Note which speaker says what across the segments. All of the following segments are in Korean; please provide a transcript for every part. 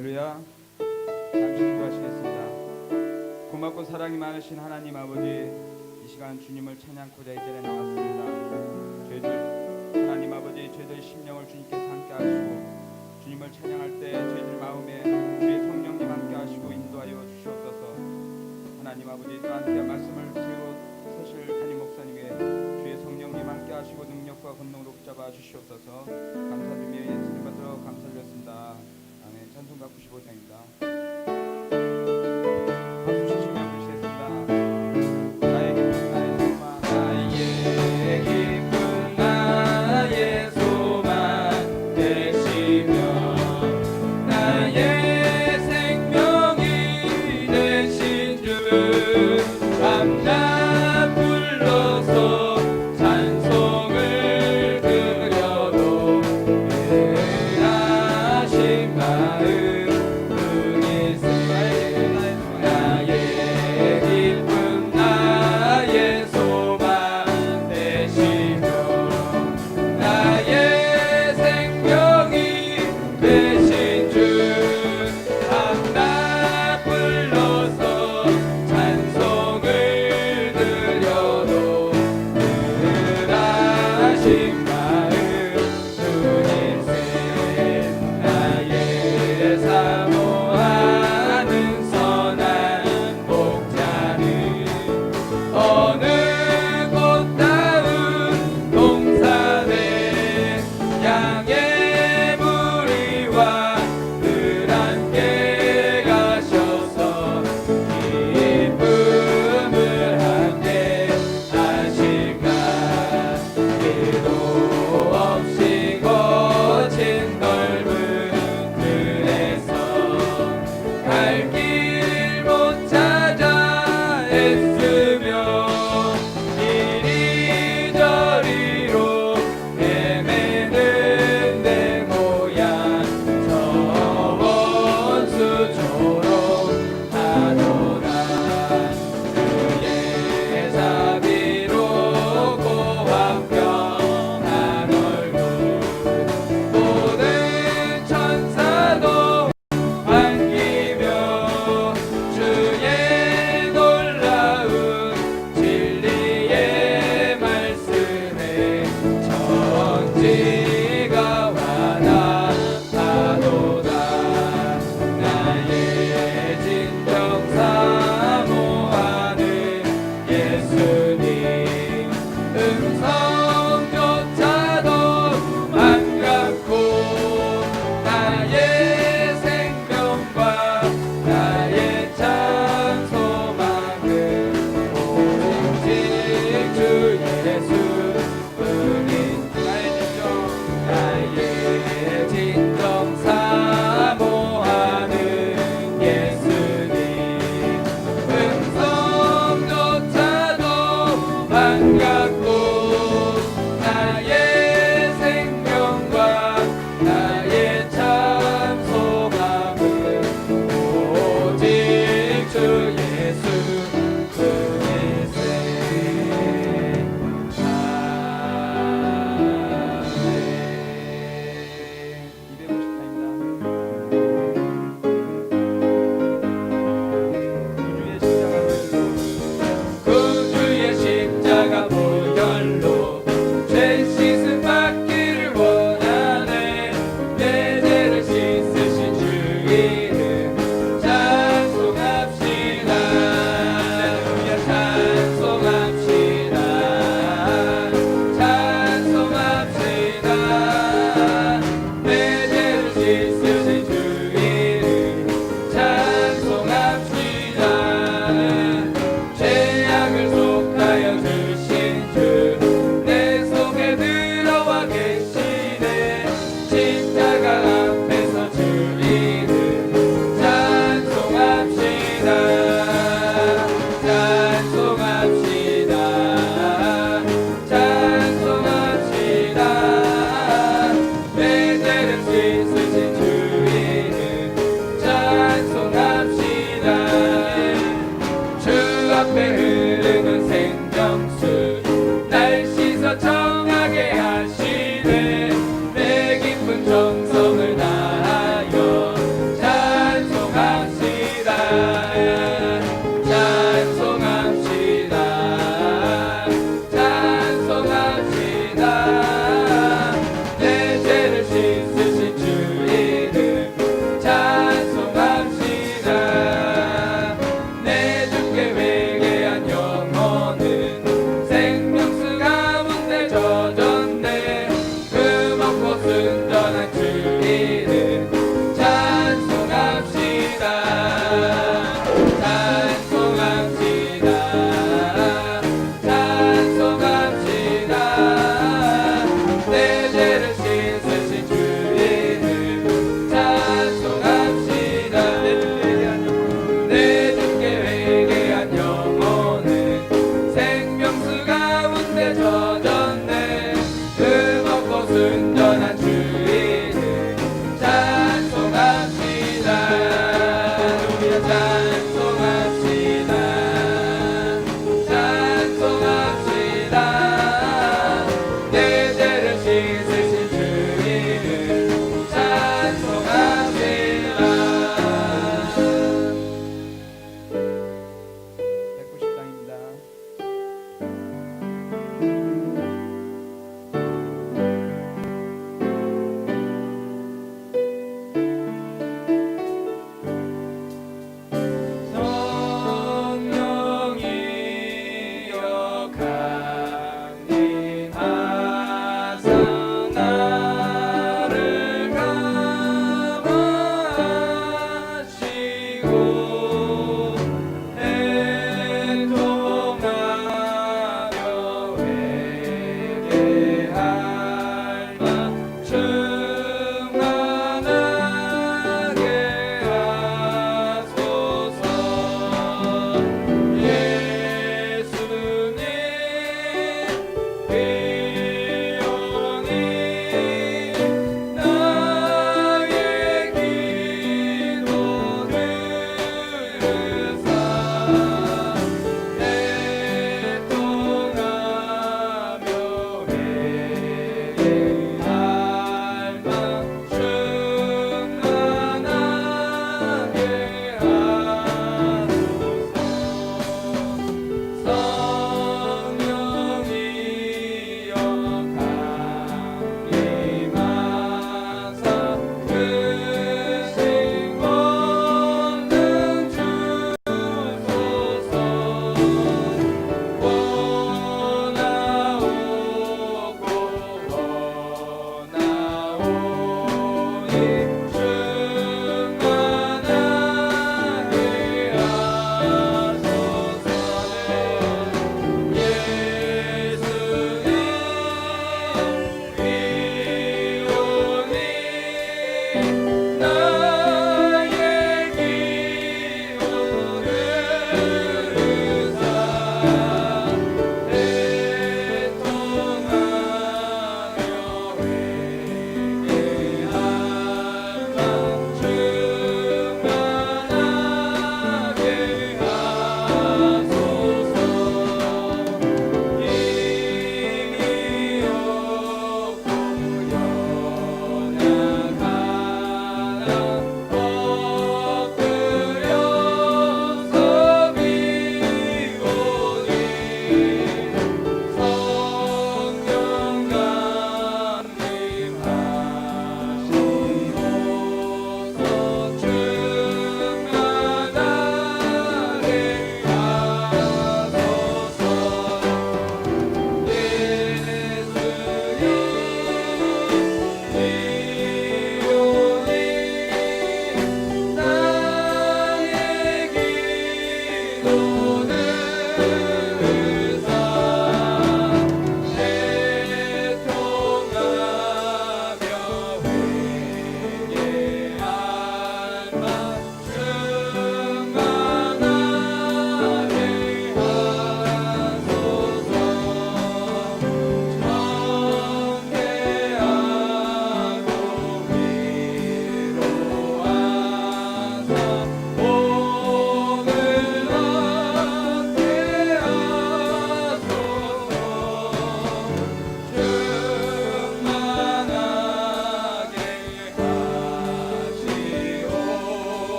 Speaker 1: 할렐루야. 잠시 기도하시겠습니다. 고맙고 사랑이 많으신 하나님 아버지, 이 시간 주님을 찬양하고자 이 자리에 나왔습니다. 저희들 하나님 아버지, 저희들의 심령을 주님께서 함께 하시고 주님을 찬양할 때 저희들 마음에 주의 성령님 함께 하시고 인도하여 주시옵소서. 하나님 아버지, 또 함께 말씀을 세우실 담임 목사님의 주의 성령님 함께 하시고 능력과 권능으로 붙잡아 주시옵소서. 감사드리며 예수님 받들어 감사드렸습니다. 아멘. 찬송가 95장입니다.
Speaker 2: 모든 천사도 반기며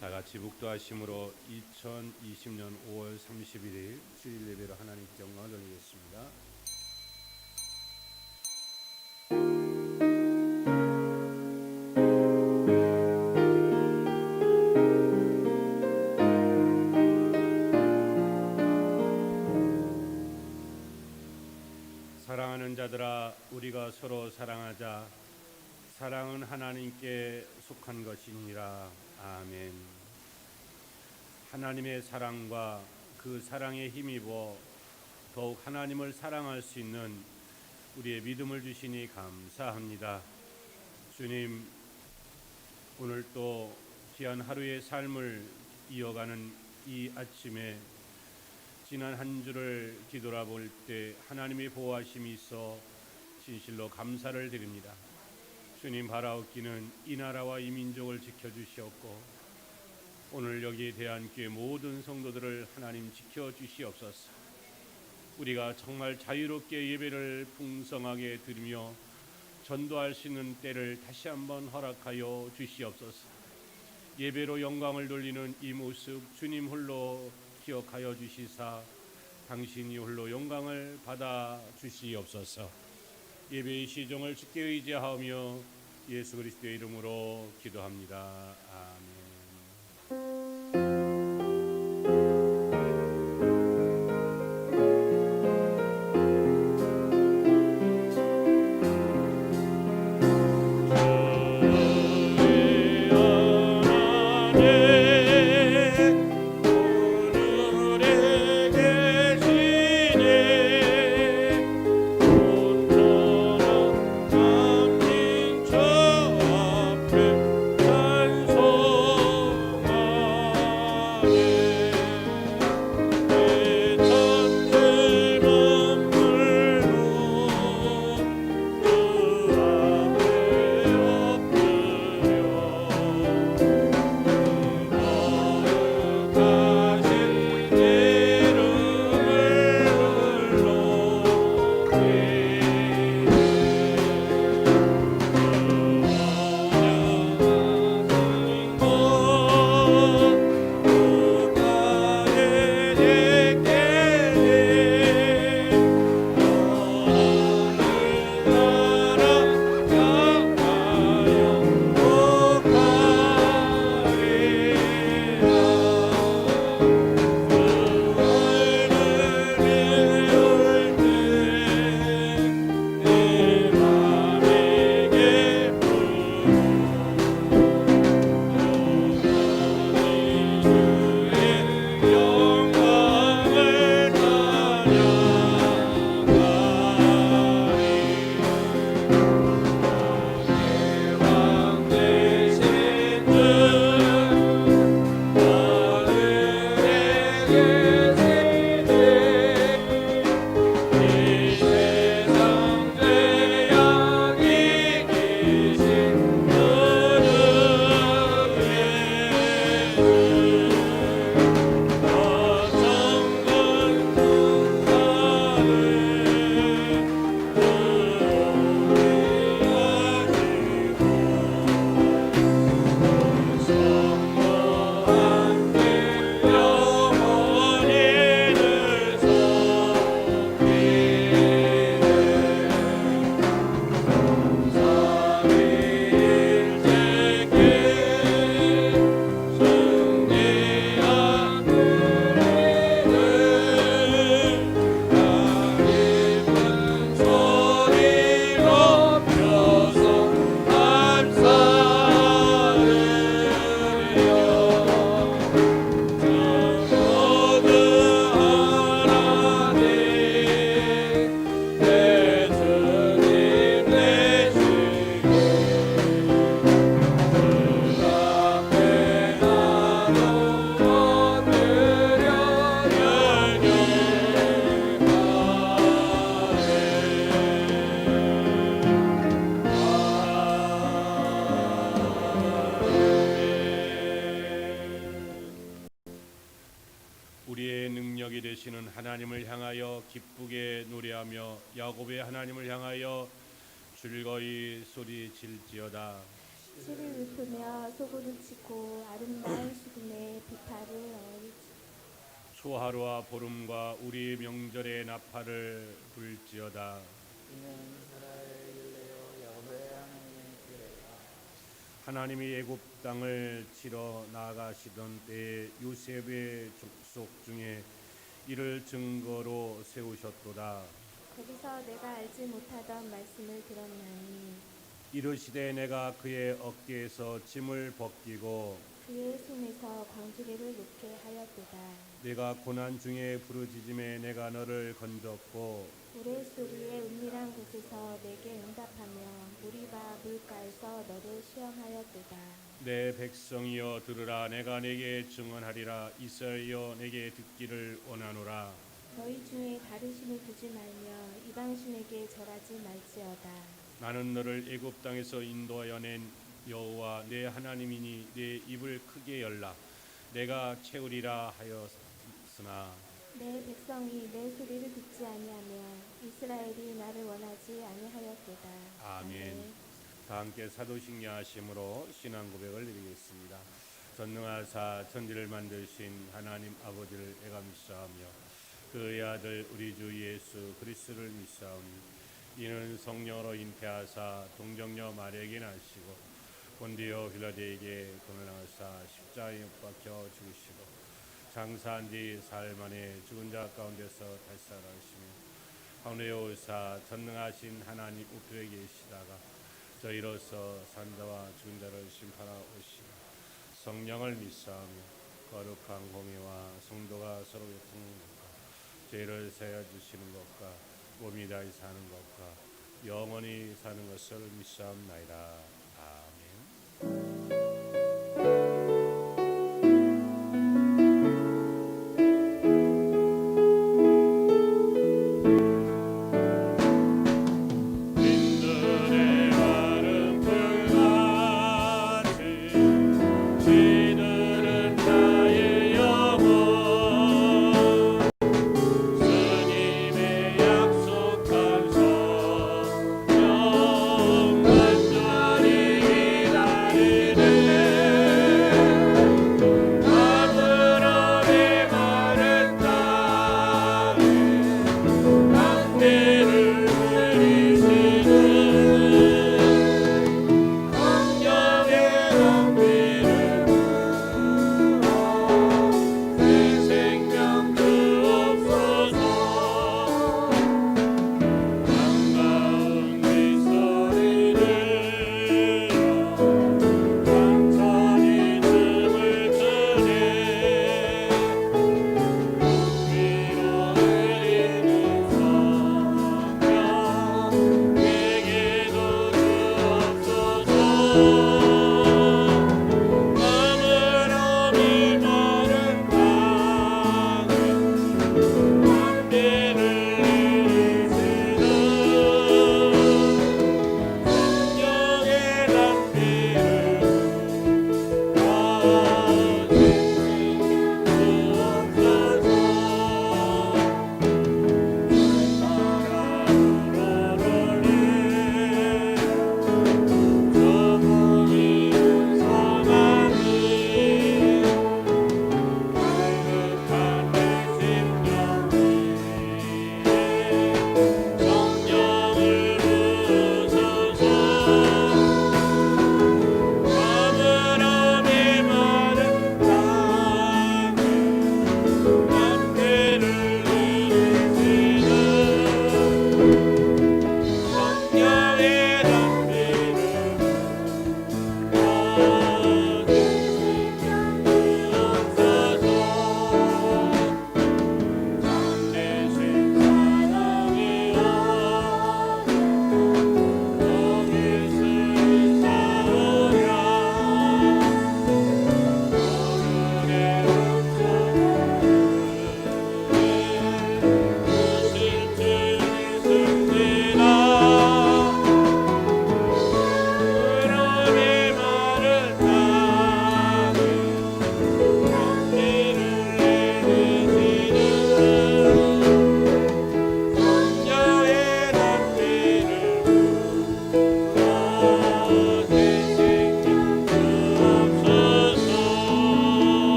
Speaker 2: 다 같이 묵도하심으로 2020년 5월 31일 주일 예배로 하나님께 영광을 돌리겠습니다. 사랑하는 자들아, 우리가 서로 사랑하자. 사랑은 하나님께 속한 것이니라. 아멘. 하나님의 사랑과 그 사랑에 힘입어 더욱 하나님을 사랑할 수 있는 우리의 믿음을 주시니 감사합니다. 주님, 오늘 또 귀한 하루의 삶을 이어가는 이 아침에 지난 한 주를 뒤돌아볼 때 하나님의 보호하심이 있어 진실로 감사를 드립니다. 주님, 바라옵기는 이 나라와 이 민족을 지켜주시옵고 오늘 여기 대한교회 모든 성도들을 하나님 지켜주시옵소서. 우리가 정말 자유롭게 예배를 풍성하게 드리며 전도할 수 있는 때를 다시 한번 허락하여 주시옵소서. 예배로 영광을 돌리는 이 모습 주님 홀로 기억하여 주시사 당신이 홀로 영광을 받아 주시옵소서. 예배의 시종을 주께 의지하며 예수 그리스도의 이름으로 기도합니다. 아멘. 되시는 하나님을 향하여 기쁘게 노래하며 야곱의 하나님을 향하여 즐거이 소리질지어다.
Speaker 3: 씨를 읊으며 소고를 치고 아름다운 수고
Speaker 2: 또 하루와 보름과 우리 명절의 나팔을 불지어다.
Speaker 3: 이는 이스라엘 율례요 야곱의 하나님의 규례라.
Speaker 2: 하나님이 애굽 땅을 치러 나가시던 때에 요셉의 족속 중에 이를 증거로 세우셨도다.
Speaker 4: 거기서 내가 알지 못하던 말씀을 들었나니
Speaker 2: 이르시되 내가 그의 어깨에서 짐을 벗기고
Speaker 4: 그의 손에서 광주리를 놓게 하였도다.
Speaker 2: 내가 고난 중에 부르짖음에 내가 너를 건졌고
Speaker 4: 우레소리의 은밀한 곳에서 내게 응답하며 무리바 물가에서 너를 시험하였도다.
Speaker 2: 내 백성이여 들으라. 내가 내게 증언하리라. 이스라엘여 내게 듣기를 원하노라.
Speaker 4: 너희 중에 다른 신을 두지 말며 이방신에게 절하지 말지어다.
Speaker 2: 나는 너를 애굽 땅에서 인도하여 낸 여호와 내 하나님이니 내 입을 크게 열라. 내가 채우리라 하였으나
Speaker 4: 내 백성이 내 소리를 듣지 아니하며 이스라엘이 나를 원하지 아니하였도다.
Speaker 2: 아멘. 다 함께 사도신경 하심으로 신앙 고백을 드리겠습니다. 전능하사 천지를 만드신 하나님 아버지를 애가 믿사오며 그의 아들 우리 주 예수 그리스도를 믿사오니 이는 성령으로 잉태하사 동정녀 마리아에게 나시고 본디오 빌라도에게 고난하사 십자가에 못 박혀 죽으시고 장사한 뒤 사흘 만에 죽은 자 가운데서 다시 살아나시며 하늘에 오사 전능하신 하나님 우편에 계시다가 저희로서 산자와 죽은 자를 심판하러 오시고 성령을 믿사오며 거룩한 공회와 성도가 서로 교통하는 것과 죄를 사하여 주시는 것과 몸이 다시 사는 것과 영원히 사는 것을 믿사옵나이다. 아멘.
Speaker 5: 영원히 나를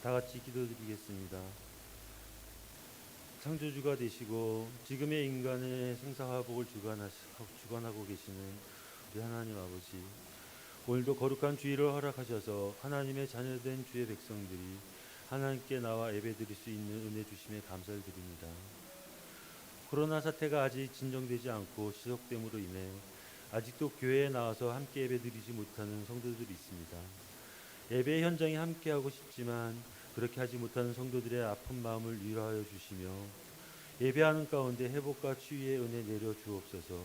Speaker 5: 다 같이 기도드리겠습니다. 창조주가 되시고 지금의 인간의 생사화복을 주관하고 계시는 우리 하나님 아버지, 오늘도 거룩한 주일을 허락하셔서 하나님의 자녀된 주의 백성들이 하나님께 나와 예배드릴 수 있는 은혜 주심에 감사를 드립니다. 코로나 사태가 아직 진정되지 않고 지속됨으로 인해 아직도 교회에 나와서 함께 예배드리지 못하는 성도들이 있습니다. 예배 현장에 함께하고 싶지만 그렇게 하지 못하는 성도들의 아픈 마음을 위로하여 주시며 예배하는 가운데 회복과 치유의 은혜 내려 주옵소서.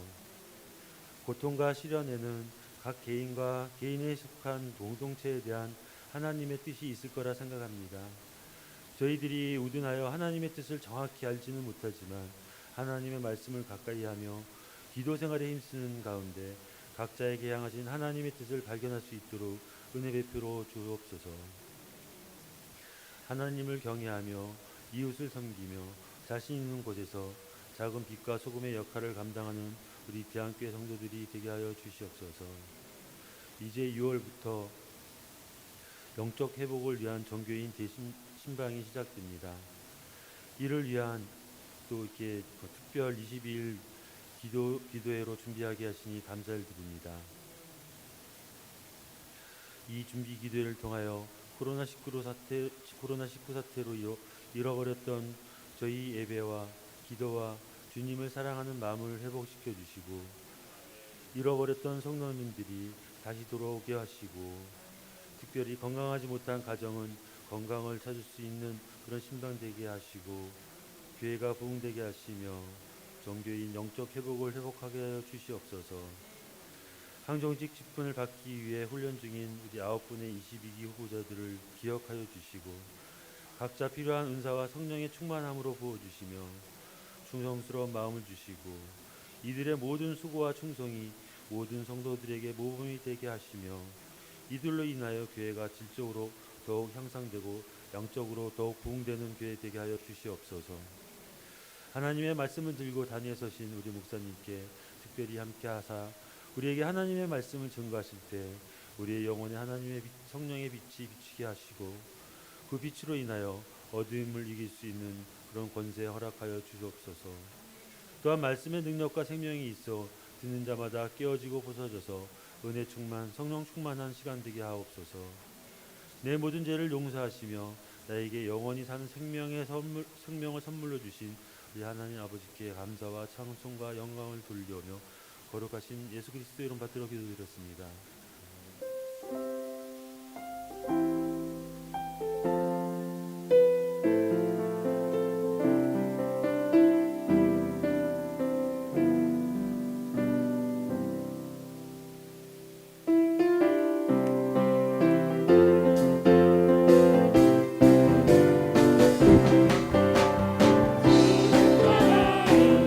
Speaker 5: 고통과 시련에는 각 개인과 개인에 속한 공동체에 대한 하나님의 뜻이 있을 거라 생각합니다. 저희들이 우둔하여 하나님의 뜻을 정확히 알지는 못하지만 하나님의 말씀을 가까이 하며 기도 생활에 힘쓰는 가운데 각자에게 향하신 하나님의 뜻을 발견할 수 있도록 은혜 베풀어 주옵소서. 하나님을 경외하며 이웃을 섬기며 자신 있는 곳에서 작은 빛과 소금의 역할을 감당하는 우리 대한교회 성도들이 되게 하여 주시옵소서. 이제 6월부터 영적 회복을 위한 정교인 대신방이 시작됩니다. 이를 위한 또 이렇게 특별 22일 기도회로 준비하게 하시니 감사를 드립니다. 이 준비 기도회를 통하여 코로나19 사태로 잃어버렸던 저희 예배와 기도와 주님을 사랑하는 마음을 회복시켜 주시고 잃어버렸던 성도님들이 다시 돌아오게 하시고 특별히 건강하지 못한 가정은 건강을 찾을 수 있는 그런 신방되게 하시고 교회가 부흥되게 하시며 정교인 영적 회복을 회복하게 하여 주시옵소서. 항정직 직분을 받기 위해 훈련 중인 우리 9분의 22기 후보자들을 기억하여 주시고 각자 필요한 은사와 성령의 충만함으로 부어주시며 충성스러운 마음을 주시고 이들의 모든 수고와 충성이 모든 성도들에게 모범이 되게 하시며 이들로 인하여 교회가 질적으로 더욱 향상되고 양적으로 더욱 부흥되는 교회 되게 하여 주시옵소서. 하나님의 말씀을 들고 단위에 서신 우리 목사님께 특별히 함께 하사 우리에게 하나님의 말씀을 증거하실 때 우리의 영혼에 하나님의 성령의 빛이 비추게 하시고 그 빛으로 인하여 어두움을 이길 수 있는 그런 권세 허락하여 주옵소서. 또한 말씀의 능력과 생명이 있어 듣는 자마다 깨어지고 부서져서 은혜 충만 성령 충만한 시간 되게 하옵소서. 내 모든 죄를 용서하시며 나에게 영원히 사는 생명을 선물로 주신 우리 하나님 아버지께 감사와 찬송과 영광을 돌려오며 거룩하신 예수 그리스도 이름 받들어 기도드렸습니다.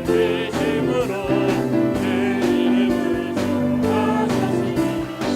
Speaker 2: 되심으로 내 이름을 전하소서.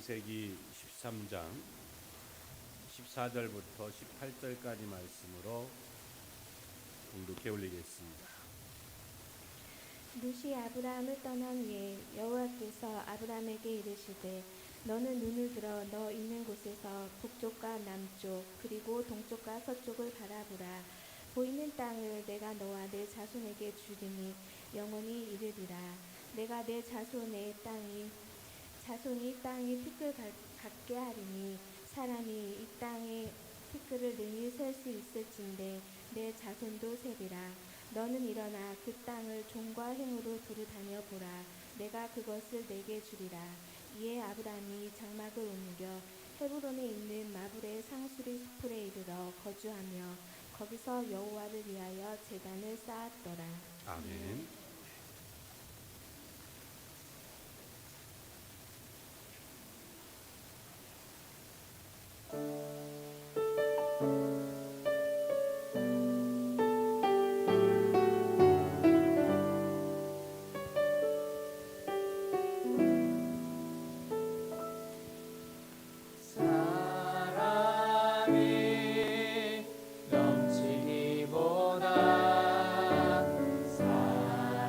Speaker 2: 창세기 13장 14절부터 18절까지 말씀으로 공독해 올리겠습니다.
Speaker 4: 룻이 아브라함을 떠난 후에 여호와께서 아브라함에게 이르시되 너는 눈을 들어 너 있는 곳에서 북쪽과 남쪽 그리고 동쪽과 서쪽을 바라보라. 보이는 땅을 내가 너와 내 자손에게 주리니 영원히 이르리라. 내가 내 자손이 땅이 티끌 같게 하리니 사람이 이 땅에 티끌을 능히 셀 수 있을진데 내 자손도 세리라. 너는 일어나 그 땅을 종과 행으로 두루 다녀보라. 내가 그것을 내게 주리라. 이에 아브라함이 장막을 옮겨 헤브론에 있는 마블의 상수리 수풀에 이르러 거주하며 거기서 여호와를 위하여 제단을 쌓았더라.
Speaker 2: 아멘.
Speaker 3: 사랑이 넘치기보다 사랑이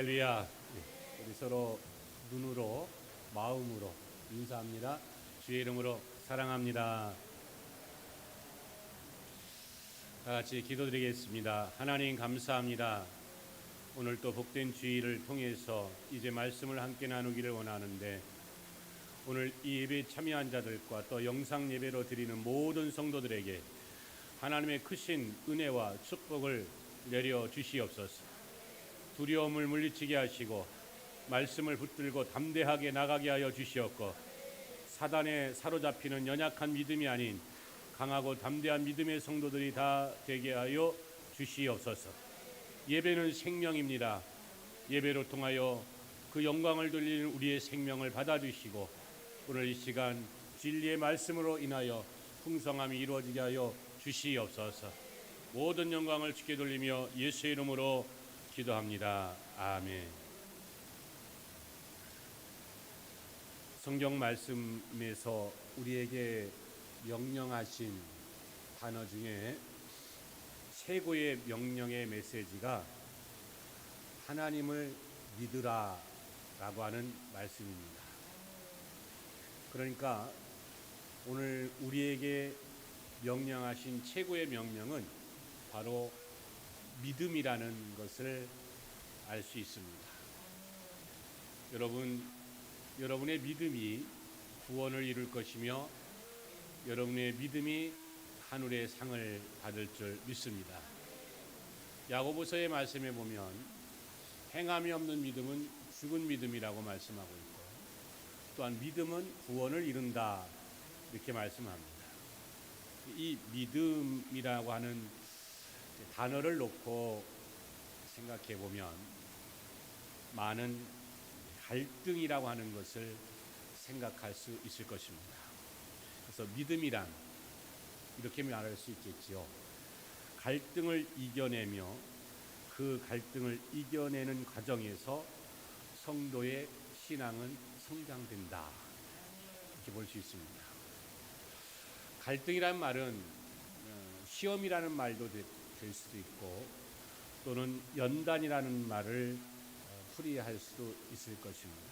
Speaker 2: 할렐루야. 우리 서로 눈으로 마음으로 인사합니다. 주의 이름으로 사랑합니다. 다 같이 기도드리겠습니다. 하나님 감사합니다. 오늘 또 복된 주일을 통해서 이제 말씀을 함께 나누기를 원하는데 오늘 이 예배에 참여한 자들과 또 영상 예배로 드리는 모든 성도들에게 하나님의 크신 은혜와 축복을 내려 주시옵소서. 두려움을 물리치게 하시고 말씀을 붙들고 담대하게 나가게 하여 주시옵고 사단에 사로잡히는 연약한 믿음이 아닌 강하고 담대한 믿음의 성도들이 다 되게 하여 주시옵소서. 예배는 생명입니다. 예배로 통하여 그 영광을 돌리는 우리의 생명을 받아주시고 오늘 이 시간 진리의 말씀으로 인하여 풍성함이 이루어지게 하여 주시옵소서. 모든 영광을 주께 돌리며 예수의 이름으로 기도합니다. 아멘. 성경 말씀에서 우리에게 명령하신 단어 중에 최고의 명령의 메시지가 하나님을 믿으라 라고 하는 말씀입니다. 그러니까 오늘 우리에게 명령하신 최고의 명령은 바로 믿음이라는 것을 알 수 있습니다. 여러분의 믿음이 구원을 이룰 것이며 여러분의 믿음이 하늘의 상을 받을 줄 믿습니다. 야고보서의 말씀에 보면 행함이 없는 믿음은 죽은 믿음이라고 말씀하고 있고 또한 믿음은 구원을 이룬다 이렇게 말씀합니다. 이 믿음이라고 하는 단어를 놓고 생각해 보면 많은 갈등이라고 하는 것을 생각할 수 있을 것입니다. 그래서 믿음이란 이렇게 말할 수 있겠지요. 갈등을 이겨내며 그 갈등을 이겨내는 과정에서 성도의 신앙은 성장된다. 이렇게 볼 수 있습니다. 갈등이란 말은 시험이라는 말도 될 수도 있고 또는 연단이라는 말을 풀이할 수도 있을 것입니다.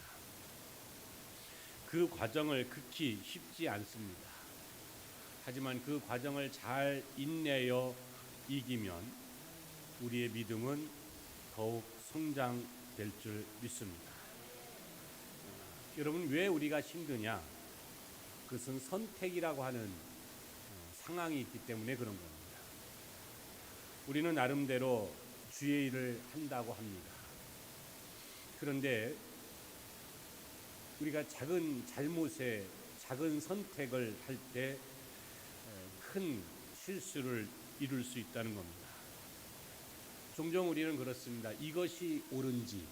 Speaker 2: 그 과정을 극히 쉽지 않습니다. 하지만 그 과정을 잘 인내하여 이기면 우리의 믿음은 더욱 성장될 줄 믿습니다. 여러분, 왜 우리가 힘드냐? 그것은 선택이라고 하는 상황이 있기 때문에 그런 겁니다. 우리는 나름대로 주의 일을 한다고 합니다. 그런데 우리가 작은 잘못에 작은 선택을 할 때 큰 실수를 이룰 수 있다는 겁니다. 종종 우리는 그렇습니다. 이것이 옳은지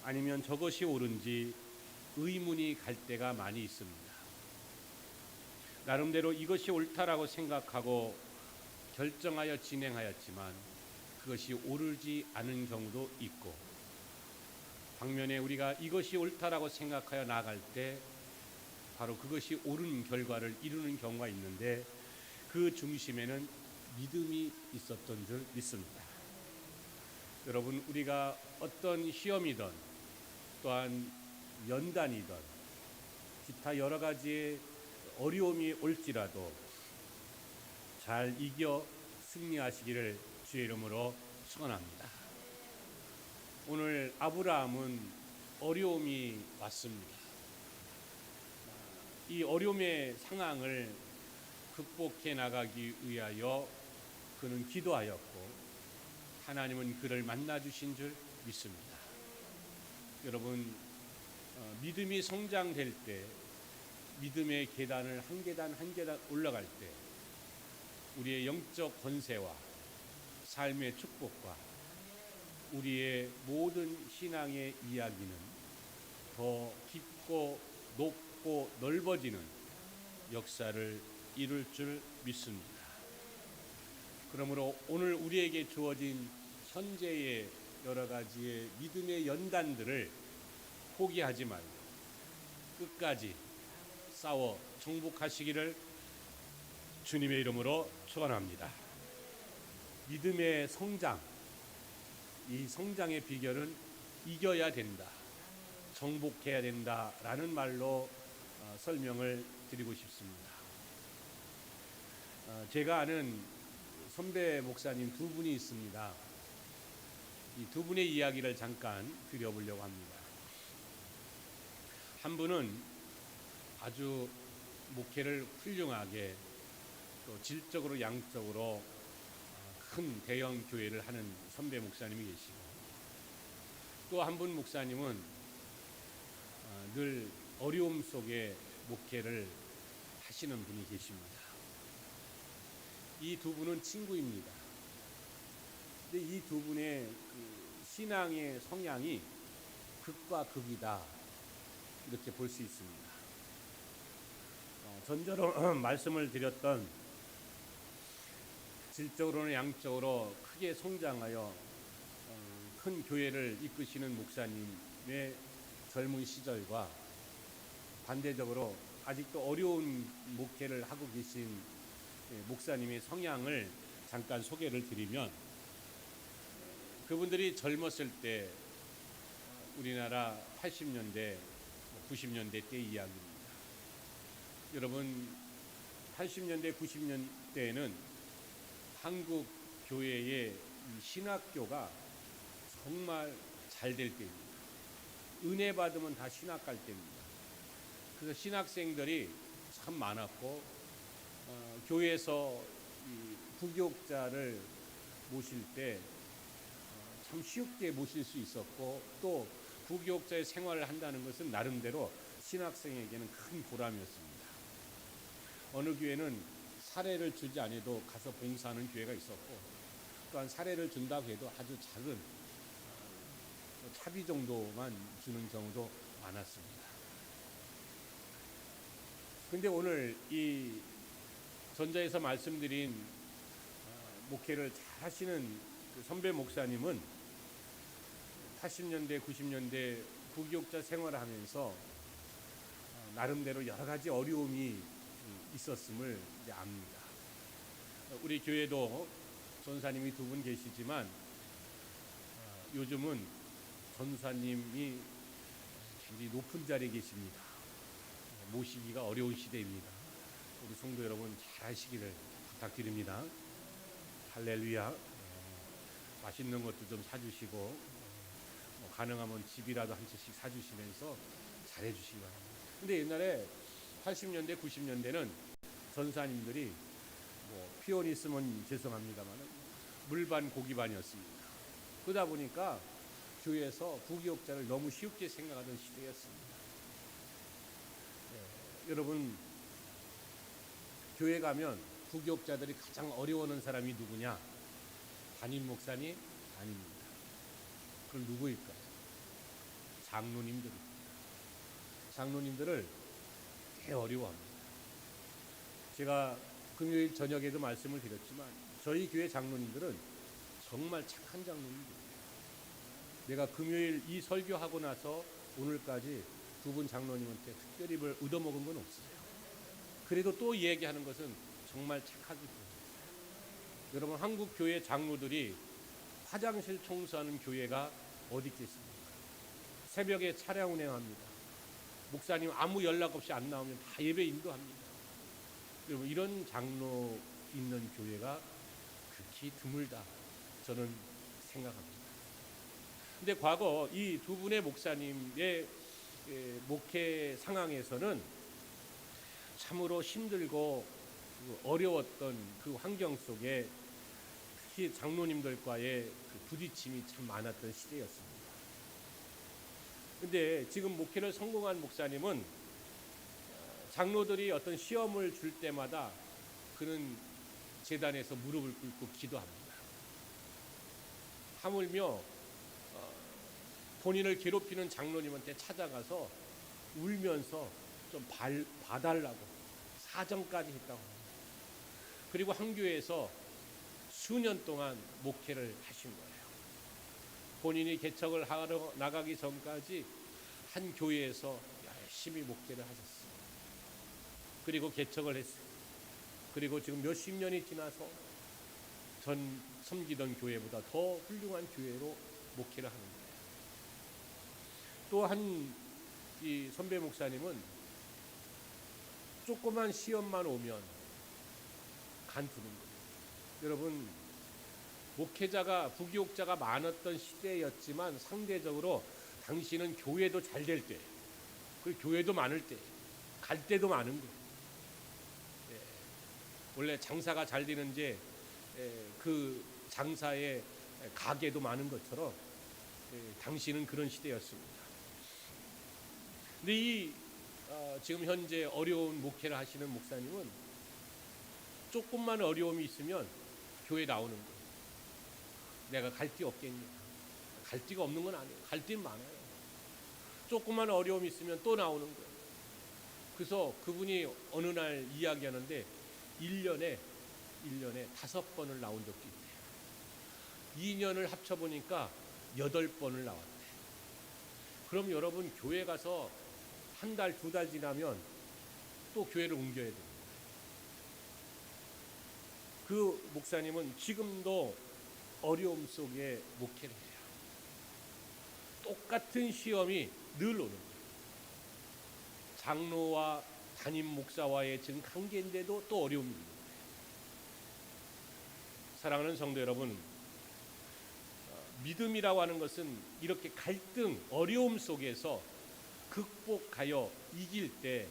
Speaker 2: 아니면 저것이 옳은지 의문이 갈 때가 많이 있습니다. 나름대로 이것이 옳다라고 생각하고 결정하여 진행하였지만 그것이 옳지 않은 경우도 있고 반면에 우리가 이것이 옳다라고 생각하여 나아갈 때 바로 그것이 옳은 결과를 이루는 경우가 있는데 그 중심에는 믿음이 있었던 줄 믿습니다. 여러분, 우리가 어떤 시험이든 또한 연단이든 기타 여러 가지의 어려움이 올지라도 잘 이겨 승리하시기를 주의 이름으로 축원합니다. 오늘 아브라함은 어려움이 왔습니다. 이 어려움의 상황을 극복해 나가기 위하여 그는 기도하였고 하나님은 그를 만나 주신 줄 믿습니다. 여러분, 믿음이 성장될 때 믿음의 계단을 한 계단 한 계단 올라갈 때 우리의 영적 권세와 삶의 축복과 우리의 모든 신앙의 이야기는 더 깊고 높고 넓어지는 역사를 이룰 줄 믿습니다. 그러므로 오늘 우리에게 주어진 현재의 여러 가지의 믿음의 연단들을 포기하지 말고 끝까지 싸워 정복하시기를 주님의 이름으로 축원합니다. 믿음의 성장, 이 성장의 비결은 이겨야 된다, 정복해야 된다라는 말로 설명을 드리고 싶습니다. 제가 아는 선배 목사님 두 분이 있습니다. 이 두 분의 이야기를 잠깐 드려보려고 합니다. 한 분은 아주 목회를 훌륭하게 또 질적으로 양적으로 큰 대형 교회를 하는 선배 목사님이 계시고, 또 한 분 목사님은 늘 어려움 속에 목회를 하시는 분이 계십니다. 이 두 분은 친구입니다. 근데 이 두 분의 그 신앙의 성향이 극과 극이다, 이렇게 볼 수 있습니다. 전저로 말씀을 드렸던 질적으로는 양적으로 크게 성장하여 큰 교회를 이끄시는 목사님의 젊은 시절과 반대적으로 아직도 어려운 목회를 하고 계신 목사님의 성향을 잠깐 소개를 드리면, 그분들이 젊었을 때 우리나라 80년대, 90년대 때 이야기입니다. 여러분, 80년대, 90년대에는 한국 교회의 신학교가 정말 잘 될 때입니다. 은혜 받으면 다 신학 갈 때입니다. 그래서 신학생들이 참 많았고, 교회에서 부교육자를 모실 때 참 쉽게 모실 수 있었고, 또 부교육자의 생활을 한다는 것은 나름대로 신학생에게는 큰 보람이었습니다. 어느 교회는 사례를 주지 않아도 가서 봉사하는 교회가 있었고, 또한 사례를 준다고 해도 아주 작은 차비 정도만 주는 경우도 많았습니다. 그런데 오늘 이 전자에서 말씀드린 목회를 잘 하시는 그 선배 목사님은 80년대, 90년대 부교육자 생활을 하면서 나름대로 여러 가지 어려움이 있었음을 이제 압니다. 우리 교회도 전사님이 두 분 계시지만 요즘은 전사님이 굉장히 높은 자리에 계십니다. 모시기가 어려운 시대입니다. 우리 성도 여러분 잘 하시기를 부탁드립니다. 할렐루야. 맛있는 것도 좀 사주시고, 가능하면 집이라도 한 채씩 사주시면서 잘해주시기 바랍니다. 근데 옛날에 80년대, 90년대는 전사님들이 표현 있으면 죄송합니다만 물반 고기반이었습니다. 그러다 보니까 교회에서 부교육자를 너무 쉽게 생각하던 시대였습니다. 여러분, 교회 가면 부교육자들이 가장 어려워하는 사람이 누구냐? 담임 목사님? 아닙니다. 그럼 누구일까요? 장로님들입니다. 장로님들을 되게 어려워합니다. 제가 금요일 저녁에도 말씀을 드렸지만 저희 교회 장로님들은 정말 착한 장로님들이에요. 내가 금요일 이 설교하고 나서 오늘까지 두 분 장로님한테 특별히 뭘 얻어먹은 건 없어요. 그래도 또 얘기하는 것은 정말 착하기 때문에. 여러분, 한국 교회 장로들이 화장실 청소하는 교회가 어디 있겠습니까? 새벽에 차량 운행합니다. 목사님 아무 연락 없이 안 나오면 다 예배 인도합니다. 여러분, 이런 장로 있는 교회가 극히 드물다, 저는 생각합니다. 근데 과거 이 두 분의 목사님의 목회 상황에서는 참으로 힘들고 어려웠던 그 환경 속에 특히 장로님들과의 그 부딪힘이 참 많았던 시대였습니다. 근데 지금 목회를 성공한 목사님은 장로들이 어떤 시험을 줄 때마다 그는 제단에서 무릎을 꿇고 기도합니다. 하물며 본인을 괴롭히는 장로님한테 찾아가서 울면서 좀 봐달라고 사정까지 했다고 합니다. 그리고 한 교회에서 수년 동안 목회를 하신 거예요. 본인이 개척을 하러 나가기 전까지 한 교회에서 열심히 목회를 하셨어요. 그리고 개척을 했어요. 그리고 지금 몇십 년이 지나서 전 섬기던 교회보다 더 훌륭한 교회로 목회를 하는 거예요. 또 한 이 선배 목사님은 조그만 시험만 오면 간두는 거예요. 여러분, 목회자가 부교육자가 많았던 시대였지만 상대적으로 당신은 교회도 잘 될 때, 그 교회도 많을 때, 갈 때도 많은 거예요. 예, 원래 장사가 잘 되는지 그 장사에 가게도 많은 것처럼 당신은 그런 시대였습니다. 근데 이 지금 현재 어려운 목회를 하시는 목사님은 조금만 어려움이 있으면 교회 나오는 거예요. 내가 갈 데 없겠냐? 갈 데가 없는 건 아니에요. 갈 데는 많아요. 조금만 어려움이 있으면 또 나오는 거예요. 그래서 그분이 어느 날 이야기하는데 1년에 5번을 나온 적도 있대요. 2년을 합쳐보니까 8번을 나왔대요. 그럼 여러분, 교회 가서 한 달, 2달 지나면 또 교회를 옮겨야 됩니다. 그 목사님은 지금도 어려움 속에 목회를 해요. 똑같은 시험이 늘 오는 거예요. 장로와 담임 목사와의 지금 관계인데도 또 어려움이 있는 거예요. 사랑하는 성도 여러분, 믿음이라고 하는 것은 이렇게 갈등, 어려움 속에서 극복하여 이길 때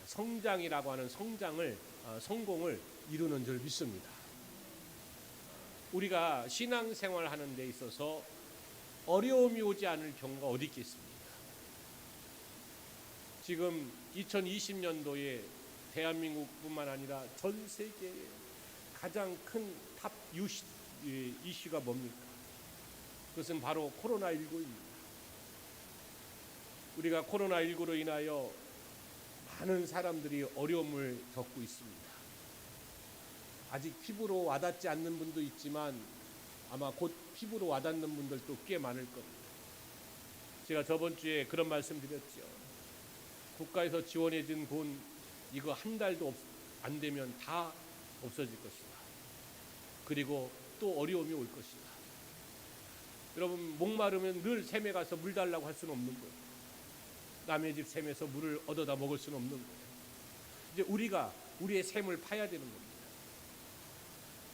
Speaker 2: 성장이라고 하는 성공을 이루는 줄 믿습니다. 우리가 신앙생활 하는 데 있어서 어려움이 오지 않을 경우가 어디 있겠습니까? 지금 2020년도에 대한민국뿐만 아니라 전 세계의 가장 큰 탑 이슈가 뭡니까? 그것은 바로 코로나19입니다. 우리가 코로나19로 인하여 많은 사람들이 어려움을 겪고 있습니다. 아직 피부로 와닿지 않는 분도 있지만 아마 곧 피부로 와닿는 분들도 꽤 많을 겁니다. 제가 저번 주에 그런 말씀 드렸죠. 국가에서 지원해준 돈 이거 한 달도 안 되면 다 없어질 것이다. 그리고 또 어려움이 올 것이다. 여러분, 목마르면 늘 샘에 가서 물 달라고 할 수는 없는 거예요. 남의 집 샘에서 물을 얻어다 먹을 수는 없는 거예요. 이제 우리가 우리의 샘을 파야 되는 겁니다.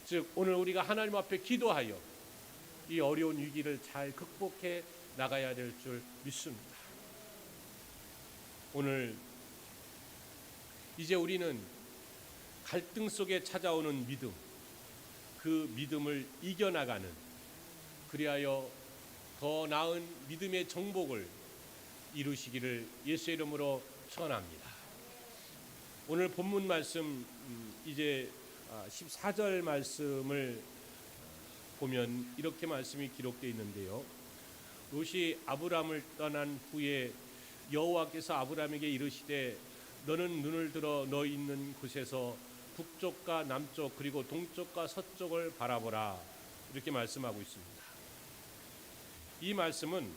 Speaker 2: 즉 오늘 우리가 하나님 앞에 기도하여 이 어려운 위기를 잘 극복해 나가야 될 줄 믿습니다. 오늘 이제 우리는 갈등 속에 찾아오는 믿음, 그 믿음을 이겨나가는, 그리하여 더 나은 믿음의 정복을 이루시기를 예수의 이름으로 축원합니다. 오늘 본문 말씀 이제 14절 말씀을 보면 이렇게 말씀이 기록되어 있는데요. 롯이 아브람을 떠난 후에 여호와께서 아브람에게 이르시되 너는 눈을 들어 너 있는 곳에서 북쪽과 남쪽 그리고 동쪽과 서쪽을 바라보라, 이렇게 말씀하고 있습니다. 이 말씀은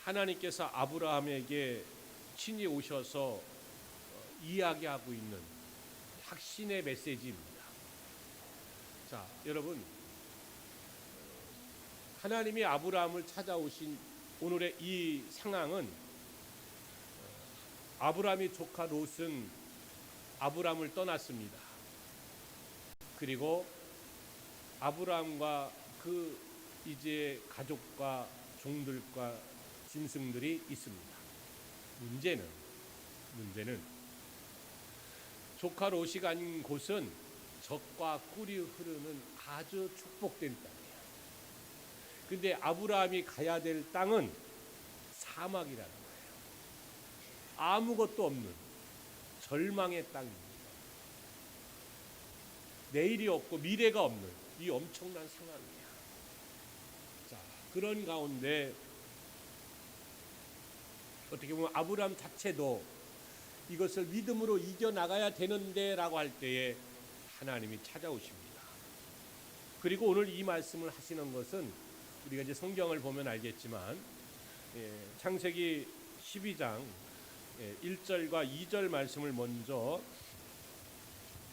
Speaker 2: 하나님께서 아브라함에게 친히 오셔서 이야기하고 있는 확신의 메시지입니다. 자, 여러분, 하나님이 아브라함을 찾아오신 오늘의 이 상황은 아브라함의 조카 롯은 아브라함을 떠났습니다. 그리고 아브라함과 그 이제 가족과 종들과 짐승들이 있습니다. 문제는 조카 롯이 간 곳은 젖과 꿀이 흐르는 아주 축복된 땅이에요. 근데 아브라함이 가야 될 땅은 사막이라는 거예요. 아무것도 없는 절망의 땅입니다. 내일이 없고 미래가 없는 이 엄청난 상황이에요. 자, 그런 가운데 어떻게 보면 아브라함 자체도 이것을 믿음으로 이겨나가야 되는데 라고 할 때에 하나님이 찾아오십니다. 그리고 오늘 이 말씀을 하시는 것은 우리가 이제 성경을 보면 알겠지만 창세기 12장 1절과 2절 말씀을 먼저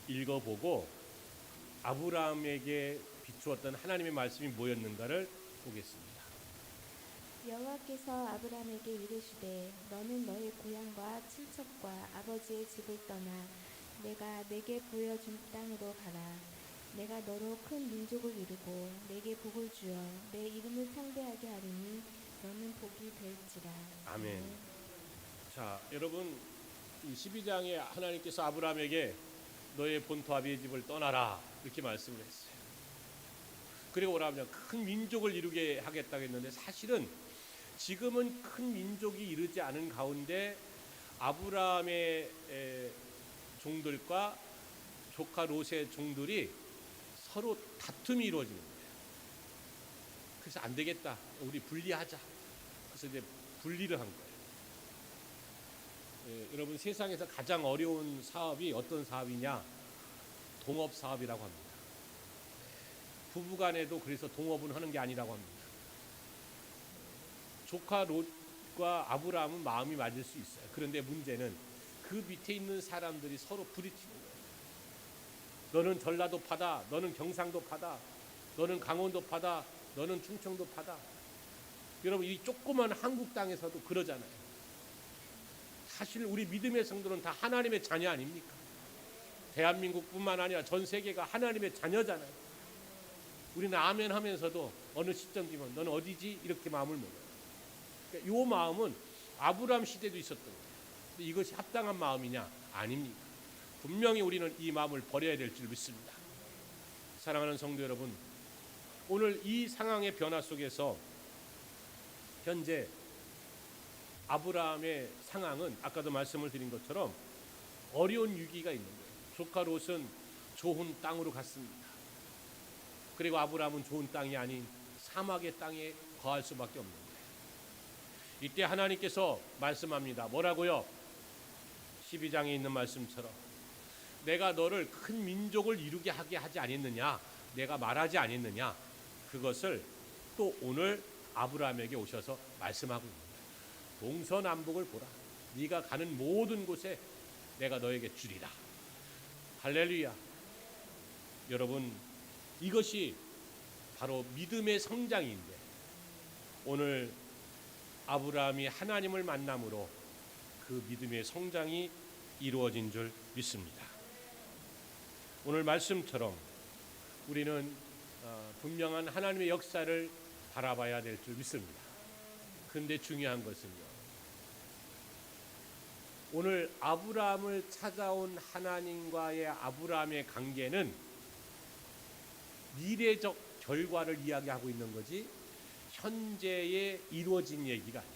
Speaker 2: 읽어보고 아브라함에게 비추었던 하나님의 말씀이 뭐였는가를 보겠습니다.
Speaker 4: 여호와께서 아브라함에게 이르시되 너는 너의 고향과 친척과 아버지의 집을 떠나 내가 내게 보여준 땅으로 가라. 내가 너로 큰 민족을 이루고 내게 복을 주어 내 이름을 상대하게 하리니 너는 복이 될지라.
Speaker 2: 아멘. 자, 여러분, 이 12장에 하나님께서 아브라함에게 너의 본토 아비의 집을 떠나라 이렇게 말씀을 했어요. 그리고 뭐라면 큰 민족을 이루게 하겠다고 했는데, 사실은 지금은 큰 민족이 이르지 않은 가운데 아브라함의 종들과 조카 롯의 종들이 서로 다툼이 이루어지는 거예요. 그래서 안 되겠다, 우리 분리하자. 그래서 이제 분리를 한 거예요. 여러분, 세상에서 가장 어려운 사업이 어떤 사업이냐? 동업 사업이라고 합니다. 부부간에도 그래서 동업은 하는 게 아니라고 합니다. 조카 롯과 아브라함은 마음이 맞을 수 있어요. 그런데 문제는 그 밑에 있는 사람들이 서로 부딪히는 거예요. 너는 전라도파다, 너는 경상도파다, 너는 강원도파다, 너는 충청도파다. 여러분, 이 조그만 한국 땅에서도 그러잖아요. 사실 우리 믿음의 성도는 다 하나님의 자녀 아닙니까? 대한민국뿐만 아니라 전 세계가 하나님의 자녀잖아요. 우리는 아멘 하면서도 어느 시점 되면 너는 어디지? 이렇게 마음을 먹어요. 그러니까 이 마음은 아브라함 시대도 있었던 거예요. 근데 이것이 합당한 마음이냐? 아닙니다. 분명히 우리는 이 마음을 버려야 될 줄 믿습니다. 사랑하는 성도 여러분, 오늘 이 상황의 변화 속에서 현재 아브라함의 상황은 아까도 말씀을 드린 것처럼 어려운 위기가 있는 거예요. 조카 롯은 좋은 땅으로 갔습니다. 그리고 아브라함은 좋은 땅이 아닌 사막의 땅에 거할 수밖에 없는 거예요. 이때 하나님께서 말씀합니다. 뭐라고요? 12장에 있는 말씀처럼 내가 너를 큰 민족을 이루게 하게 하지 않았느냐? 내가 말하지 않았느냐? 그것을 또 오늘 아브라함에게 오셔서 말씀하고 있는 거예요. 동서남북을 보라. 네가 가는 모든 곳에 내가 너에게 주리라. 할렐루야. 여러분, 이것이 바로 믿음의 성장인데, 오늘 아브라함이 하나님을 만남으로 그 믿음의 성장이 이루어진 줄 믿습니다. 오늘 말씀처럼 우리는 분명한 하나님의 역사를 바라봐야 될 줄 믿습니다. 그런데 중요한 것은요, 오늘 아브라함을 찾아온 하나님과의 아브라함의 관계는 미래적 결과를 이야기하고 있는 거지 현재에 이루어진 얘기가 아니야.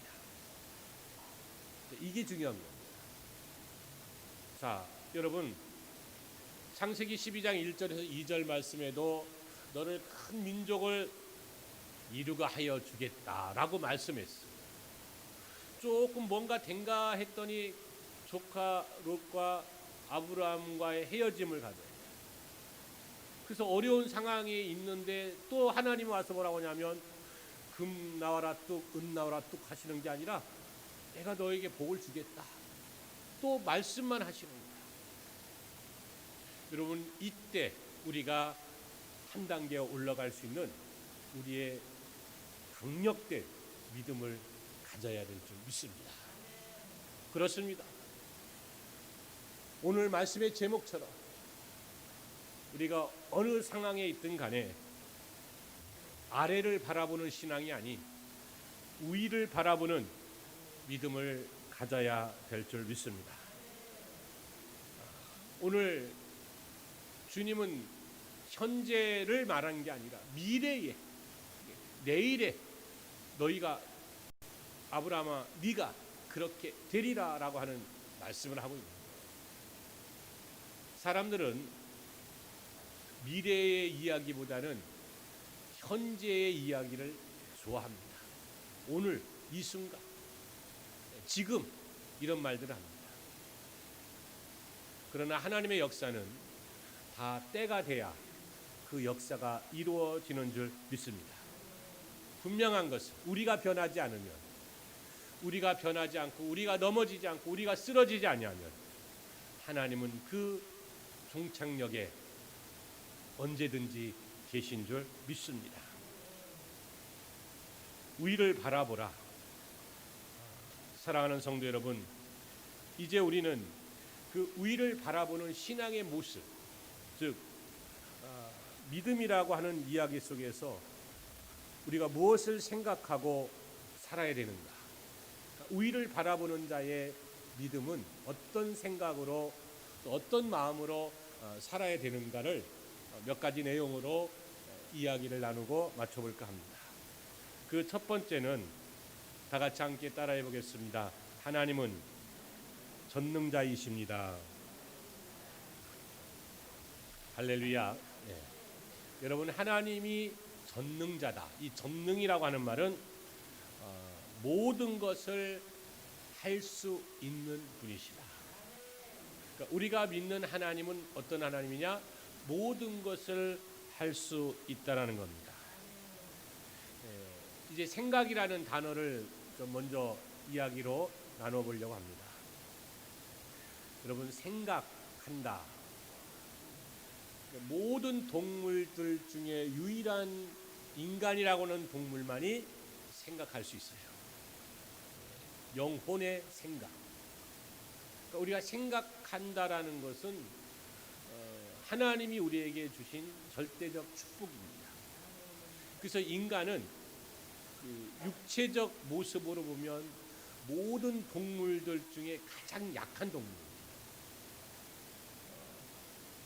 Speaker 2: 이게 중요한 겁니다. 자, 여러분, 창세기 12장 1절에서 2절 말씀에도 너를 큰 민족을 이루게 하여 주겠다라고 말씀했어요. 조금 뭔가 된가 했더니 조카 롯과 아브라함과의 헤어짐을 가져요. 그래서 어려운 상황에 있는데 또 하나님 와서 뭐라고 하냐면 금 나와라 뚝, 은 나와라 뚝 하시는 게 아니라 내가 너에게 복을 주겠다. 또 말씀만 하시는 거예요. 여러분, 이때 우리가 한 단계 올라갈 수 있는 우리의 강력된 믿음을 가져야 될 줄 믿습니다. 그렇습니다. 오늘 말씀의 제목처럼 우리가 어느 상황에 있든 간에 아래를 바라보는 신앙이 아닌 위를 바라보는 믿음을 가져야 될 줄 믿습니다. 오늘 주님은 현재를 말하는 게 아니라 미래에, 내일에 너희가 아브라함아 네가 그렇게 되리라라고 하는 말씀을 하고 있는 거예요. 사람들은 미래의 이야기보다는 현재의 이야기를 좋아합니다. 오늘, 이 순간, 지금 이런 말들을 합니다. 그러나 하나님의 역사는 다 때가 돼야 그 역사가 이루어지는 줄 믿습니다. 분명한 것은 우리가 변하지 않으면, 우리가 변하지 않고 우리가 넘어지지 않고 우리가 쓰러지지 아니하면 하나님은 그 종착역에 언제든지 계신 줄 믿습니다. 위를 바라보라. 사랑하는 성도 여러분, 이제 우리는 그 위를 바라보는 신앙의 모습, 즉 믿음이라고 하는 이야기 속에서 우리가 무엇을 생각하고 살아야 되는가? 위를 바라보는 자의 믿음은 어떤 생각으로 또 어떤 마음으로 살아야 되는가를 몇 가지 내용으로 이야기를 나누고 맞춰볼까 합니다. 그 첫 번째는 다 같이 함께 따라해 보겠습니다. 하나님은 전능자이십니다. 할렐루야. 네. 여러분, 하나님이 전능자다. 이 전능이라고 하는 말은 모든 것을 할 수 있는 분이시다. 그러니까 우리가 믿는 하나님은 어떤 하나님이냐? 모든 것을 할 수 있다라는 겁니다. 이제 생각이라는 단어를 좀 먼저 이야기로 나눠보려고 합니다. 여러분, 생각한다. 모든 동물들 중에 유일한 인간이라고는 동물만이 생각할 수 있어요. 영혼의 생각. 그러니까 우리가 생각한다라는 것은 하나님이 우리에게 주신 절대적 축복입니다. 그래서 인간은 육체적 모습으로 보면 모든 동물들 중에 가장 약한 동물입니다.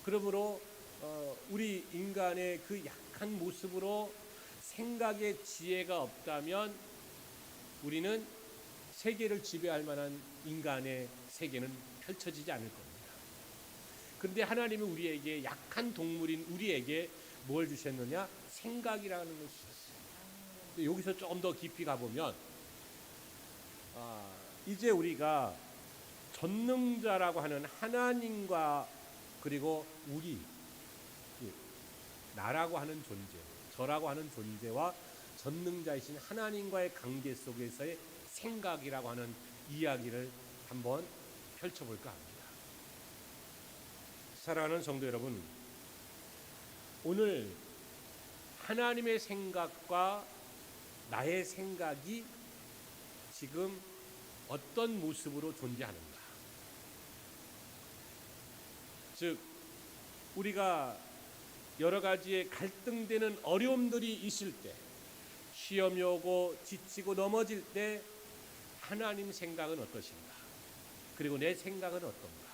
Speaker 2: 그러므로 우리 인간의 그 약한 모습으로 생각의 지혜가 없다면 우리는 세계를 지배할 만한 인간의 세계는 펼쳐지지 않을 겁니다. 그런데 하나님은 우리에게, 약한 동물인 우리에게 뭘 주셨느냐? 생각이라는 것을 주셨어요. 여기서 좀 더 깊이 가보면 이제 우리가 전능자라고 하는 하나님과 그리고 우리, 나라고 하는 존재, 저라고 하는 존재와 전능자이신 하나님과의 관계 속에서의 생각이라고 하는 이야기를 한번 펼쳐볼까 합니다. 사랑하는 성도 여러분, 오늘 하나님의 생각과 나의 생각이 지금 어떤 모습으로 존재하는가? 즉, 우리가 여러 가지의 갈등되는 어려움들이 있을 때, 시험이 오고 지치고 넘어질 때 하나님 생각은 어떠신가? 그리고 내 생각은 어떤가?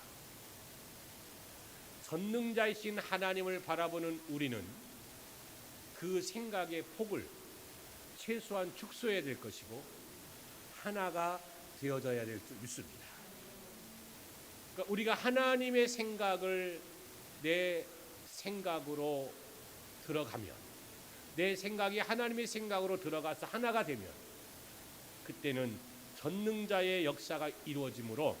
Speaker 2: 전능자이신 하나님을 바라보는 우리는 그 생각의 폭을 최소한 축소해야 될 것이고 하나가 되어져야 될 줄 믿습니다. 그러니까 우리가 하나님의 생각을 내 생각으로 들어가면, 내 생각이 하나님의 생각으로 들어가서 하나가 되면 그때는 전능자의 역사가 이루어지므로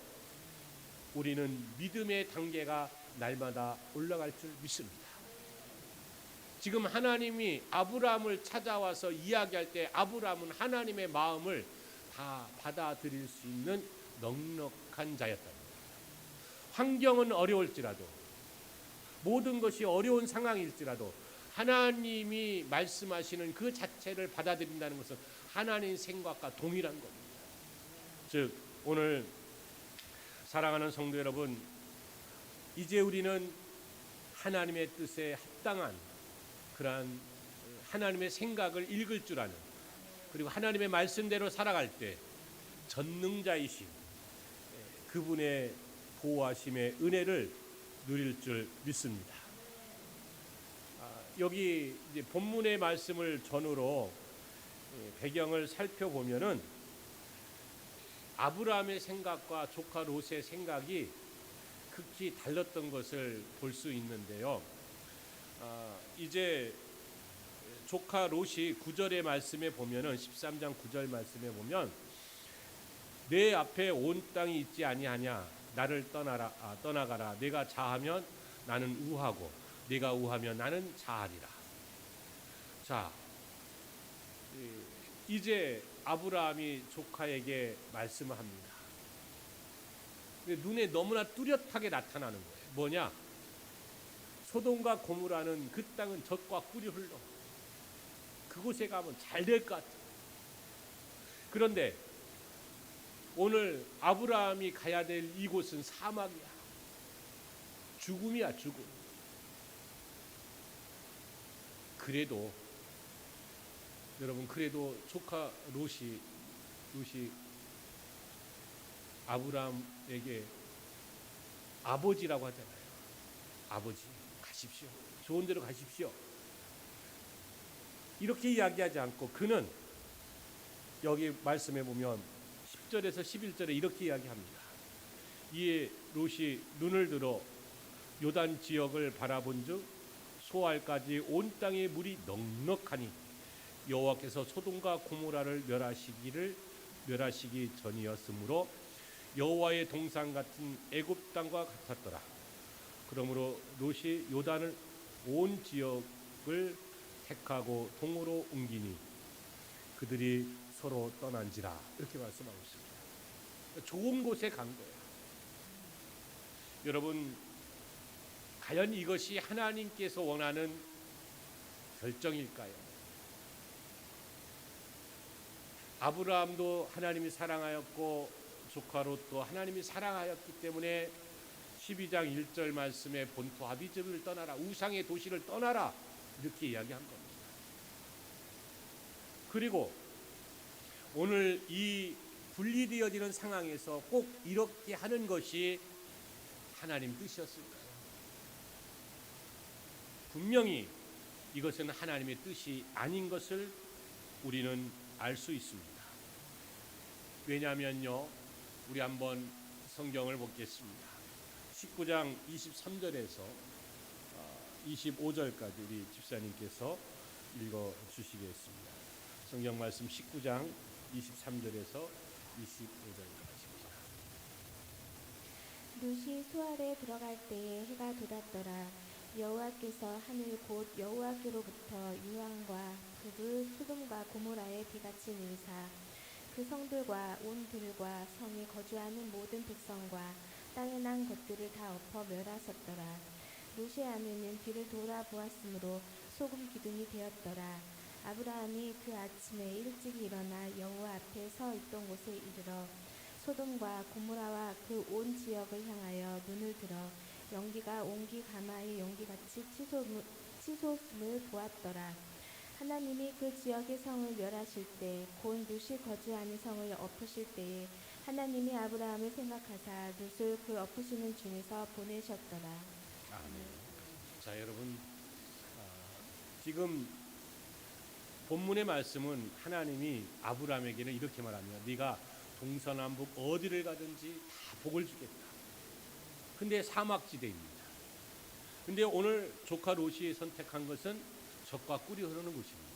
Speaker 2: 우리는 믿음의 단계가 날마다 올라갈 줄 믿습니다. 지금 하나님이 아브라함을 찾아와서 이야기할 때 아브라함은 하나님의 마음을 다 받아들일 수 있는 넉넉한 자였다. 환경은 어려울지라도, 모든 것이 어려운 상황일지라도 하나님이 말씀하시는 그 자체를 받아들인다는 것은 하나님의 생각과 동일한 겁니다. 즉, 오늘 사랑하는 성도 여러분, 이제 우리는 하나님의 뜻에 합당한 그러한 하나님의 생각을 읽을 줄 아는, 그리고 하나님의 말씀대로 살아갈 때 전능자이신 그분의 보호하심의 은혜를 누릴 줄 믿습니다. 여기 이제 본문의 말씀을 전후로 배경을 살펴보면은 아브라함의 생각과 조카 롯의 생각이 극히 달랐던 것을 볼 수 있는데요. 이제 조카 롯이 9절의 말씀에 보면은 13장 9절 말씀에 보면 내 앞에 온 땅이 있지 아니하냐, 나를 떠나가라. 내가 자하면 나는 우하고 네가 우하면 나는 자하리라. 자, 이제 아브라함이 조카에게 말씀을 합니다. 눈에 너무나 뚜렷하게 나타나는 거예요. 뭐냐? 소돔과 고모라는 그 땅은 젖과 꿀이 흘러. 그곳에 가면 잘 될 것 같아. 그런데 오늘 아브라함이 가야 될 이곳은 사막이야. 죽음이야, 죽음. 그래도 여러분, 그래도 조카 롯이 아브라함에게 아버지라고 하잖아요. 아버지, 가십시오. 좋은 데로 가십시오. 이렇게 이야기하지 않고 그는 여기 말씀해 보면 10절에서 11절에 이렇게 이야기합니다. 이에 롯이 눈을 들어 요단 지역을 바라본즉 소알까지 온 땅에 물이 넉넉하니 여호와께서 소돔과 고모라를 멸하시기 전이었으므로 여호와의 동산 같은 애굽 땅과 같았더라. 그러므로 롯이 요단을 온 지역을 택하고 동으로 옮기니 그들이 서로 떠난지라. 이렇게 말씀하고 있습니다. 좋은 곳에 간 거예요. 여러분, 과연 이것이 하나님께서 원하는 결정일까요? 아브라함도 하나님이 사랑하였고 조카 롯도 하나님이 사랑하였기 때문에 12장 1절 말씀에 본토 아비집을 떠나라, 우상의 도시를 떠나라, 이렇게 이야기한 겁니다. 그리고 오늘 이 분리되어지는 상황에서 꼭 이렇게 하는 것이 하나님 뜻이었을까요? 분명히 이것은 하나님의 뜻이 아닌 것을 우리는 알 수 있습니다. 왜냐하면요, 우리 한번 성경을 보겠습니다. 19장 23절에서 25절까지 우리 집사님께서 읽어 주시겠습니다. 성경 말씀 19장 23절에서 25절까지입니다.
Speaker 4: 롯이 수알에 들어갈 때에 해가 돋았더라. 여호와께서 하늘 곧 여호와께로부터 유황과 그불 소돔과 고모라에 비같이 내리사 그 성들과 온 들과 성에 거주하는 모든 백성과 땅에 난 것들을 다 엎어 멸하셨더라. 롯의 아내는 뒤를 돌아보았으므로 소금 기둥이 되었더라. 아브라함이 그 아침에 일찍 일어나 여호와 앞에 서 있던 곳에 이르러 소돔과 고모라와 그 온 지역을 향하여 눈을 들어 연기가 온기 가마의 연기같이 치솟음을 보았더라. 하나님이 그 지역의 성을 멸하실 때, 곧 롯이 거주하는 성을 엎으실 때에 하나님이 아브라함을 생각하사 롯을 그 엎으시는 중에서 보내셨더라.
Speaker 2: 아멘. 자, 여러분, 지금 본문의 말씀은 하나님이 아브라함에게는 이렇게 말합니다. 네가 동서남북 어디를 가든지 다 복을 주겠다. 근데 사막지대입니다. 근데 오늘 조카 롯이 선택한 것은 젖과 꿀이 흐르는 곳입니다.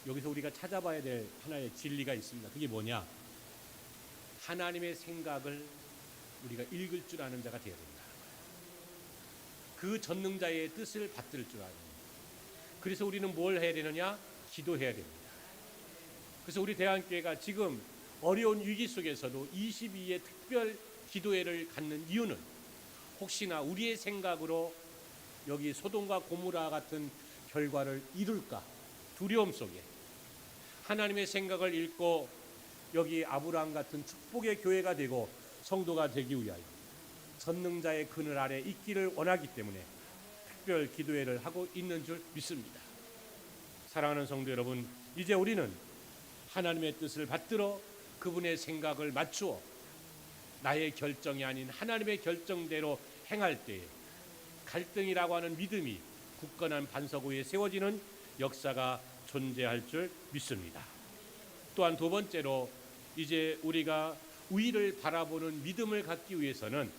Speaker 2: 여기서 우리가 찾아봐야 될 하나의 진리가 있습니다. 그게 뭐냐? 하나님의 생각을 우리가 읽을 줄 아는 자가 되어야 된다. 그 전능자의 뜻을 받들 줄 아는. 그래서 우리는 뭘 해야 되느냐? 기도해야 됩니다. 그래서 우리 대한교회가 지금 어려운 위기 속에서도 22의 특별 기도회를 갖는 이유는 혹시나 우리의 생각으로 여기 소돔과 고모라 같은 결과를 이룰까 두려움 속에 하나님의 생각을 읽고 여기 아브라함 같은 축복의 교회가 되고 성도가 되기 위하여 전능자의 그늘 아래 있기를 원하기 때문에 특별 기도회를 하고 있는 줄 믿습니다. 사랑하는 성도 여러분, 이제 우리는 하나님의 뜻을 받들어 그분의 생각을 맞추어 나의 결정이 아닌 하나님의 결정대로 행할 때에 갈등이라고 하는 믿음이 굳건한 반석 위에 세워지는 역사가 존재할 줄 믿습니다. 또한 두 번째로 이제 우리가 위를 바라보는 믿음을 갖기 위해서는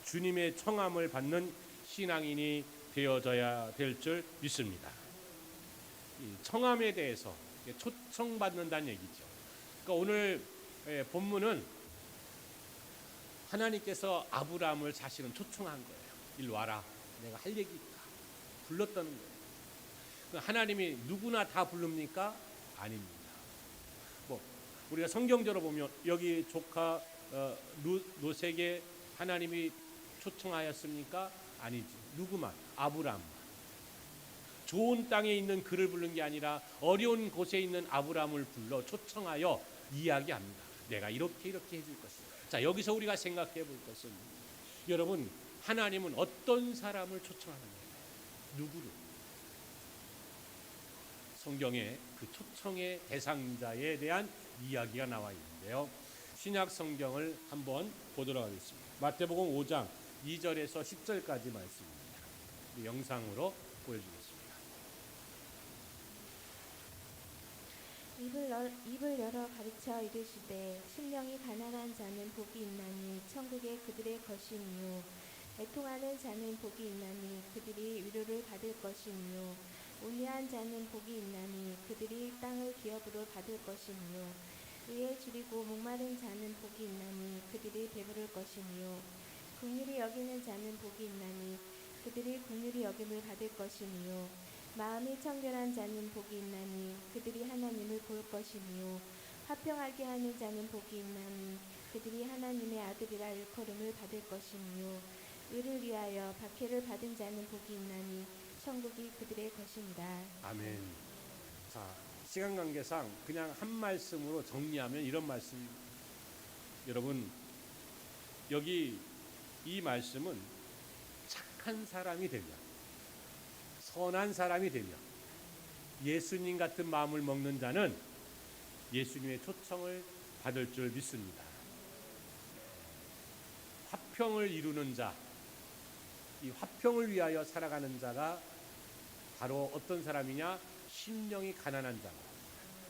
Speaker 2: 주님의 청함을 받는 신앙인이 되어져야 될 줄 믿습니다. 이 청함에 대해서 초청받는다는 얘기죠. 그러니까 오늘 본문은 하나님께서 아브라함을 사실은 초청한 거예요. 일로 와라. 내가 할 얘기 있다. 불렀다는 거예요. 하나님이 누구나 다 부릅니까? 아닙니다. 우리가 성경적으로 보면 여기 조카 롯에게 하나님이 초청하였습니까? 아니지. 누구만? 아브라함만. 좋은 땅에 있는 그를 부른 게 아니라 어려운 곳에 있는 아브라함을 불러 초청하여 이야기합니다. 내가 이렇게 해줄 것이다. 자, 여기서 우리가 생각해 볼 것은, 여러분, 하나님은 어떤 사람을 초청하는 거예요? 누구를? 성경에 그 초청의 대상자에 대한 이야기가 나와 있는데요. 신약 성경을 한번 보도록 하겠습니다. 마태복음 5장 2절에서 10절까지 말씀입니다. 영상으로 보여주겠습니다.
Speaker 4: 입을 열어 가르쳐 이르시되 심령이 가난한 자는 복이 있나니 천국에 그들의 것이니요 애통하는 자는 복이 있나니 그들이 위로를 받을 것이니요 온유한 자는 복이 있나니 그들이 땅을 기업으로 받을 것이니요 의에 줄이고 목마른 자는 복이 있나니 그들이 배부를 것이니요 긍휼히 여기는 자는 복이 있나니 그들이 긍휼히 여김을 받을 것이니요 마음이 청결한 자는 복이 있나니 그들이 하나님을 볼 것이니요 화평하게 하는 자는 복이 있나니 그들이 하나님의 아들이라 일컬음을 받을 것이니요 의를 위하여 박해를 받은 자는 복이 있나니 천국이 그들의 것이니라.
Speaker 2: 아멘. 자, 시간 관계상 그냥 한 말씀으로 정리하면 이런 말씀. 여러분, 여기 이 말씀은 착한 사람이 되며 선한 사람이 되며 예수님 같은 마음을 먹는 자는 예수님의 초청을 받을 줄 믿습니다. 화평을 이루는 자, 이 화평을 위하여 살아가는 자가 바로 어떤 사람이냐? 심령이 가난한 자.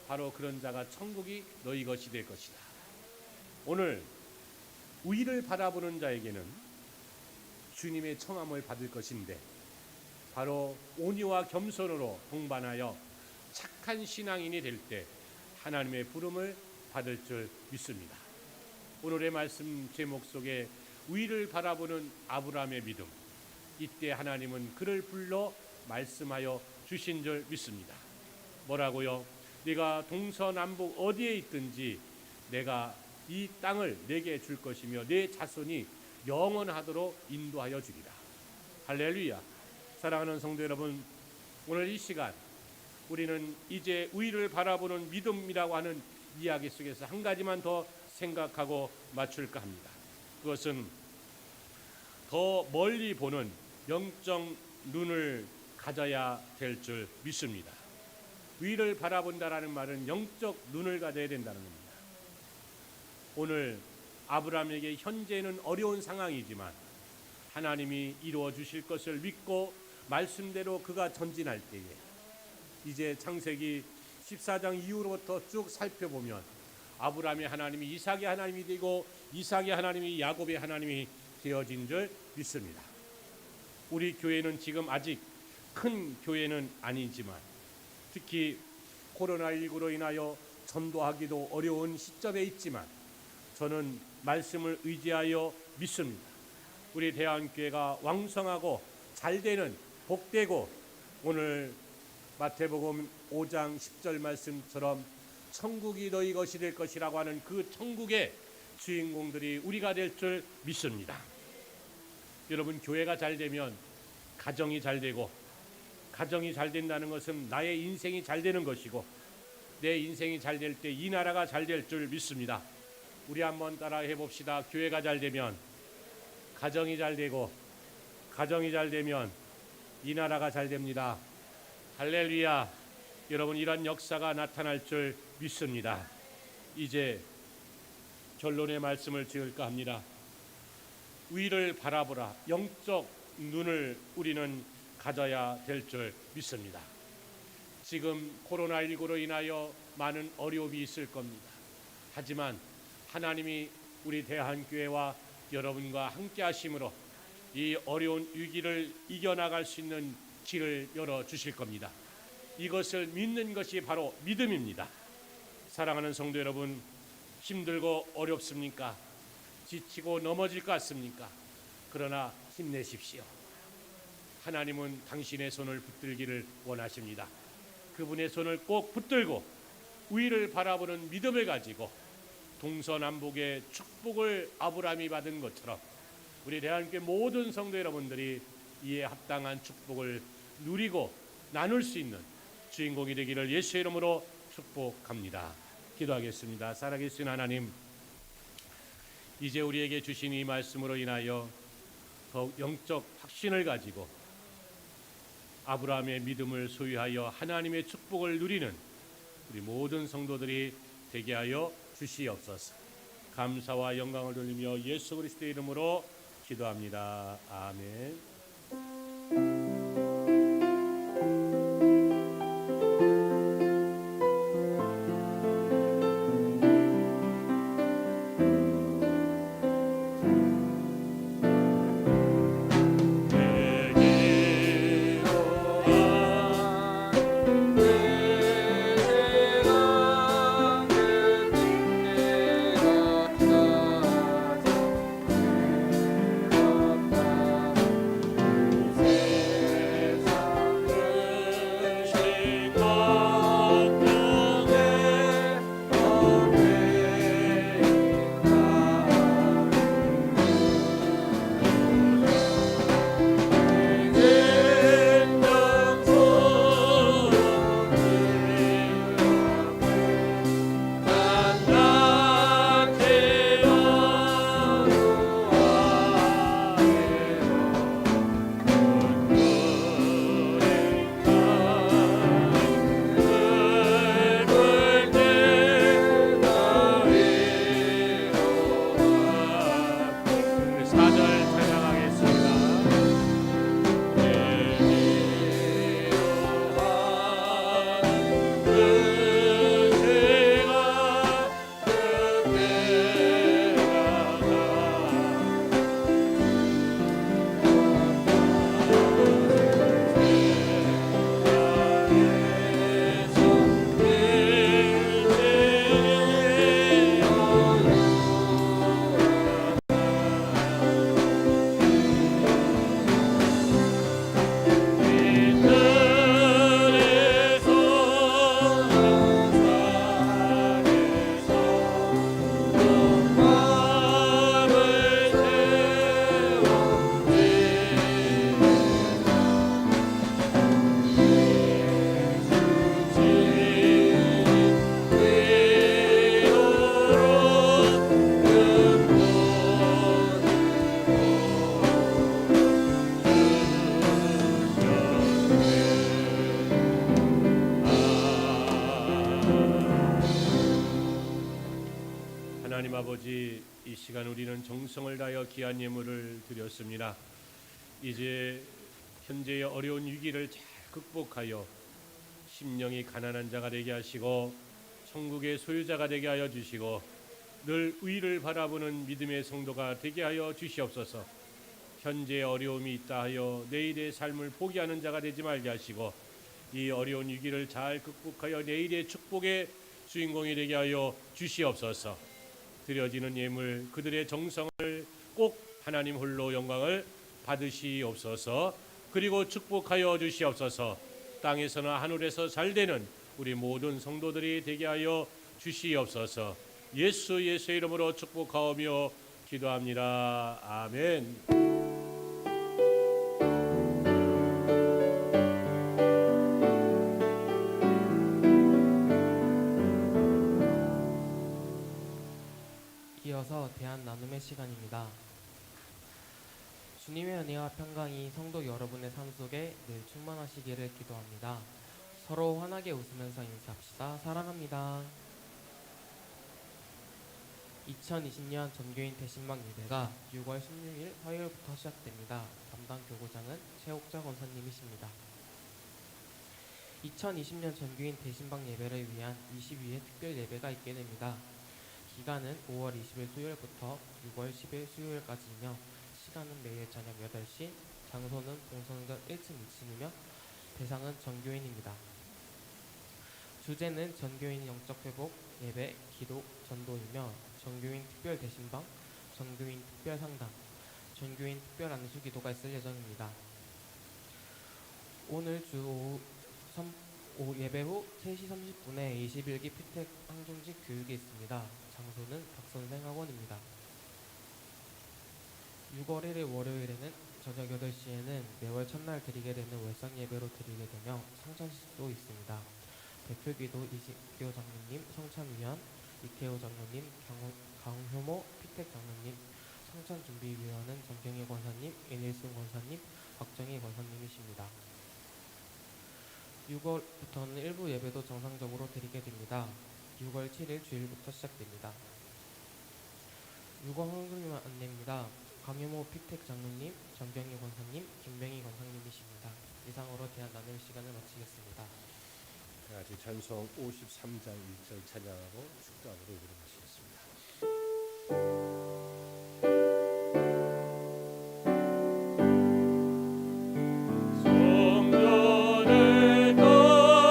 Speaker 2: 바로 그런 자가 천국이 너희 것이 될 것이다. 오늘 위를 바라보는 자에게는 주님의 청함을 받을 것인데, 바로 온유와 겸손으로 동반하여 착한 신앙인이 될 때 하나님의 부름을 받을 줄 믿습니다. 오늘의 말씀 제목 속에 위를 바라보는 아브라함의 믿음, 이때 하나님은 그를 불러 말씀하여 주신 줄 믿습니다. 뭐라고요? 네가 동서남북 어디에 있든지 내가 이 땅을 내게 줄 것이며 내 자손이 영원하도록 인도하여 주리라. 할렐루야. 사랑하는 성도 여러분, 오늘 이 시간 우리는 이제 위를 바라보는 믿음이라고 하는 이야기 속에서 한 가지만 더 생각하고 맞출까 합니다. 그것은 더 멀리 보는 영적 눈을 가져야 될 줄 믿습니다. 위를 바라본다라는 말은 영적 눈을 가져야 된다는 겁니다. 오늘 아브라함에게 현재는 어려운 상황이지만 하나님이 이루어 주실 것을 믿고 말씀대로 그가 전진할 때에, 이제 창세기 14장 이후로부터 쭉 살펴보면 아브라함의 하나님이 이삭의 하나님이 되고 이삭의 하나님이 야곱의 하나님이 되어진 줄 믿습니다. 우리 교회는 지금 아직 큰 교회는 아니지만 특히 코로나19로 인하여 전도하기도 어려운 시점에 있지만 저는 말씀을 의지하여 믿습니다. 우리 대한교회가 왕성하고 잘되는, 복되고, 오늘 마태복음 5장 10절 말씀처럼 천국이 너희 것이 될 것이라고 하는 그 천국의 주인공들이 우리가 될 줄 믿습니다. 여러분, 교회가 잘 되면 가정이 잘 되고, 가정이 잘 된다는 것은 나의 인생이 잘 되는 것이고, 내 인생이 잘 될 때 이 나라가 잘 될 줄 믿습니다. 우리 한번 따라 해봅시다. 교회가 잘 되면 가정이 잘 되고, 가정이 잘 되면 이 나라가 잘 됩니다. 할렐루야. 여러분, 이런 역사가 나타날 줄 믿습니다. 이제 결론의 말씀을 지을까 합니다. 위를 바라보라. 영적 눈을 우리는 가져야 될 줄 믿습니다. 지금 코로나19로 인하여 많은 어려움이 있을 겁니다. 하지만 하나님이 우리 대한교회와 여러분과 함께 하심으로 이 어려운 위기를 이겨나갈 수 있는 길을 열어주실 겁니다. 이것을 믿는 것이 바로 믿음입니다. 사랑하는 성도 여러분, 힘들고 어렵습니까? 지치고 넘어질 것 같습니까? 그러나 힘내십시오. 하나님은 당신의 손을 붙들기를 원하십니다. 그분의 손을 꼭 붙들고 위를 바라보는 믿음을 가지고 동서남북의 축복을 아브라함이 받은 것처럼 우리 대한교회 모든 성도 여러분들이 이에 합당한 축복을 누리고 나눌 수 있는 주인공이 되기를 예수의 이름으로 축복합니다. 기도하겠습니다. 살아계신 하나님, 이제 우리에게 주신 이 말씀으로 인하여 더욱 영적 확신을 가지고 아브라함의 믿음을 소유하여 하나님의 축복을 누리는 우리 모든 성도들이 되게 하여 주시옵소서. 감사와 영광을 돌리며 예수 그리스도의 이름으로 기도합니다. 아멘. 하나님 아버지, 이 시간 우리는 정성을 다하여 귀한 예물을 드렸습니다. 이제 현재의 어려운 위기를 잘 극복하여 심령이 가난한 자가 되게 하시고 천국의 소유자가 되게 하여 주시고 늘 의를 바라보는 믿음의 성도가 되게 하여 주시옵소서. 현재의 어려움이 있다 하여 내일의 삶을 포기하는 자가 되지 말게 하시고 이 어려운 위기를 잘 극복하여 내일의 축복의 주인공이 되게 하여 주시옵소서. 드려지는 예물 그들의 정성을 꼭 하나님 홀로 영광을 받으시옵소서. 그리고 축복하여 주시옵소서. 땅에서나 하늘에서 잘되는 우리 모든 성도들이 되게 하여 주시옵소서. 예수의 이름으로 축복하오며 기도합니다. 아멘.
Speaker 6: 이어서 대한 나눔의 시간입니다. 주님의 은혜와 평강이 성도 여러분의 삶 속에 늘 충만하시기를 기도합니다. 서로 환하게 웃으면서 인사합시다. 사랑합니다. 2020년 전교인 대신방 예배가 6월 16일 화요일부터 시작됩니다. 담당 교구장은 최옥자 권사님이십니다. 2020년 전교인 대신방 예배를 위한 22회 특별 예배가 있게 됩니다. 기간은 5월 20일 수요일부터 6월 10일 수요일까지이며 시간은 매일 저녁 8시, 장소는 봉성전 1층 2층이며 대상은 전교인입니다. 주제는 전교인 영적 회복, 예배, 기도, 전도이며 전교인 특별 대신방, 전교인 특별 상담, 전교인 특별 안수 기도가 있을 예정입니다. 오늘 주 오후 예배 후 3시 30분에 21기 피택 항중직 교육이 있습니다. 장소는 박선생 학원입니다. 6월 1일 월요일에는 저녁 8시에는 매월 첫날 드리게 되는 월상 예배로 드리게 되며 성찬식도 있습니다. 대표기도 이식교 장로님, 성찬위원, 이태호 장로님, 강효모 피택 장로님, 성찬준비위원은 정경희 권사님, 이닐슨 권사님, 박정희 권사님이십니다. 6월부터는 일부 예배도 정상적으로 드리게 됩니다. 6월 7일 주일부터 시작됩니다. 6월 헌금 안내입니다. 강효모 피택 장로님, 정경희 권사님, 김병희 권사님이십니다. 이상으로 대한 나눌 시간을 마치겠습니다.
Speaker 2: 같이 찬송 53장 1절 찬양하고 축도함으로 이루어지겠습니다.
Speaker 3: 성전을 떠나가리서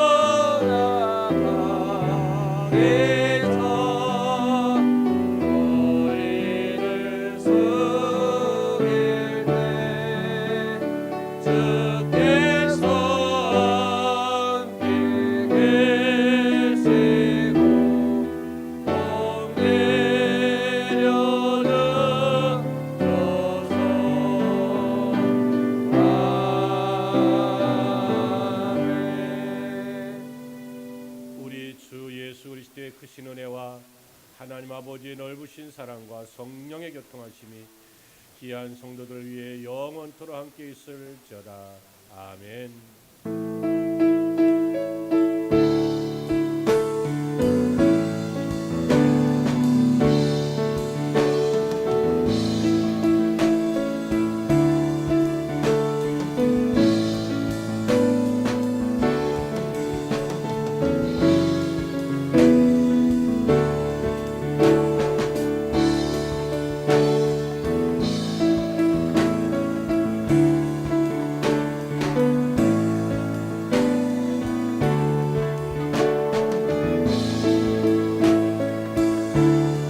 Speaker 3: 너희를 섬길 때 주께서 함께 계시고 복 내려는
Speaker 2: 우리 주 예수 그리스도의 크신 은혜와 하나님 아버지의 넓으신 사랑과 성령의 교통하심이 귀한 성도들 위해 영원토록 함께 있을지어다. 아멘.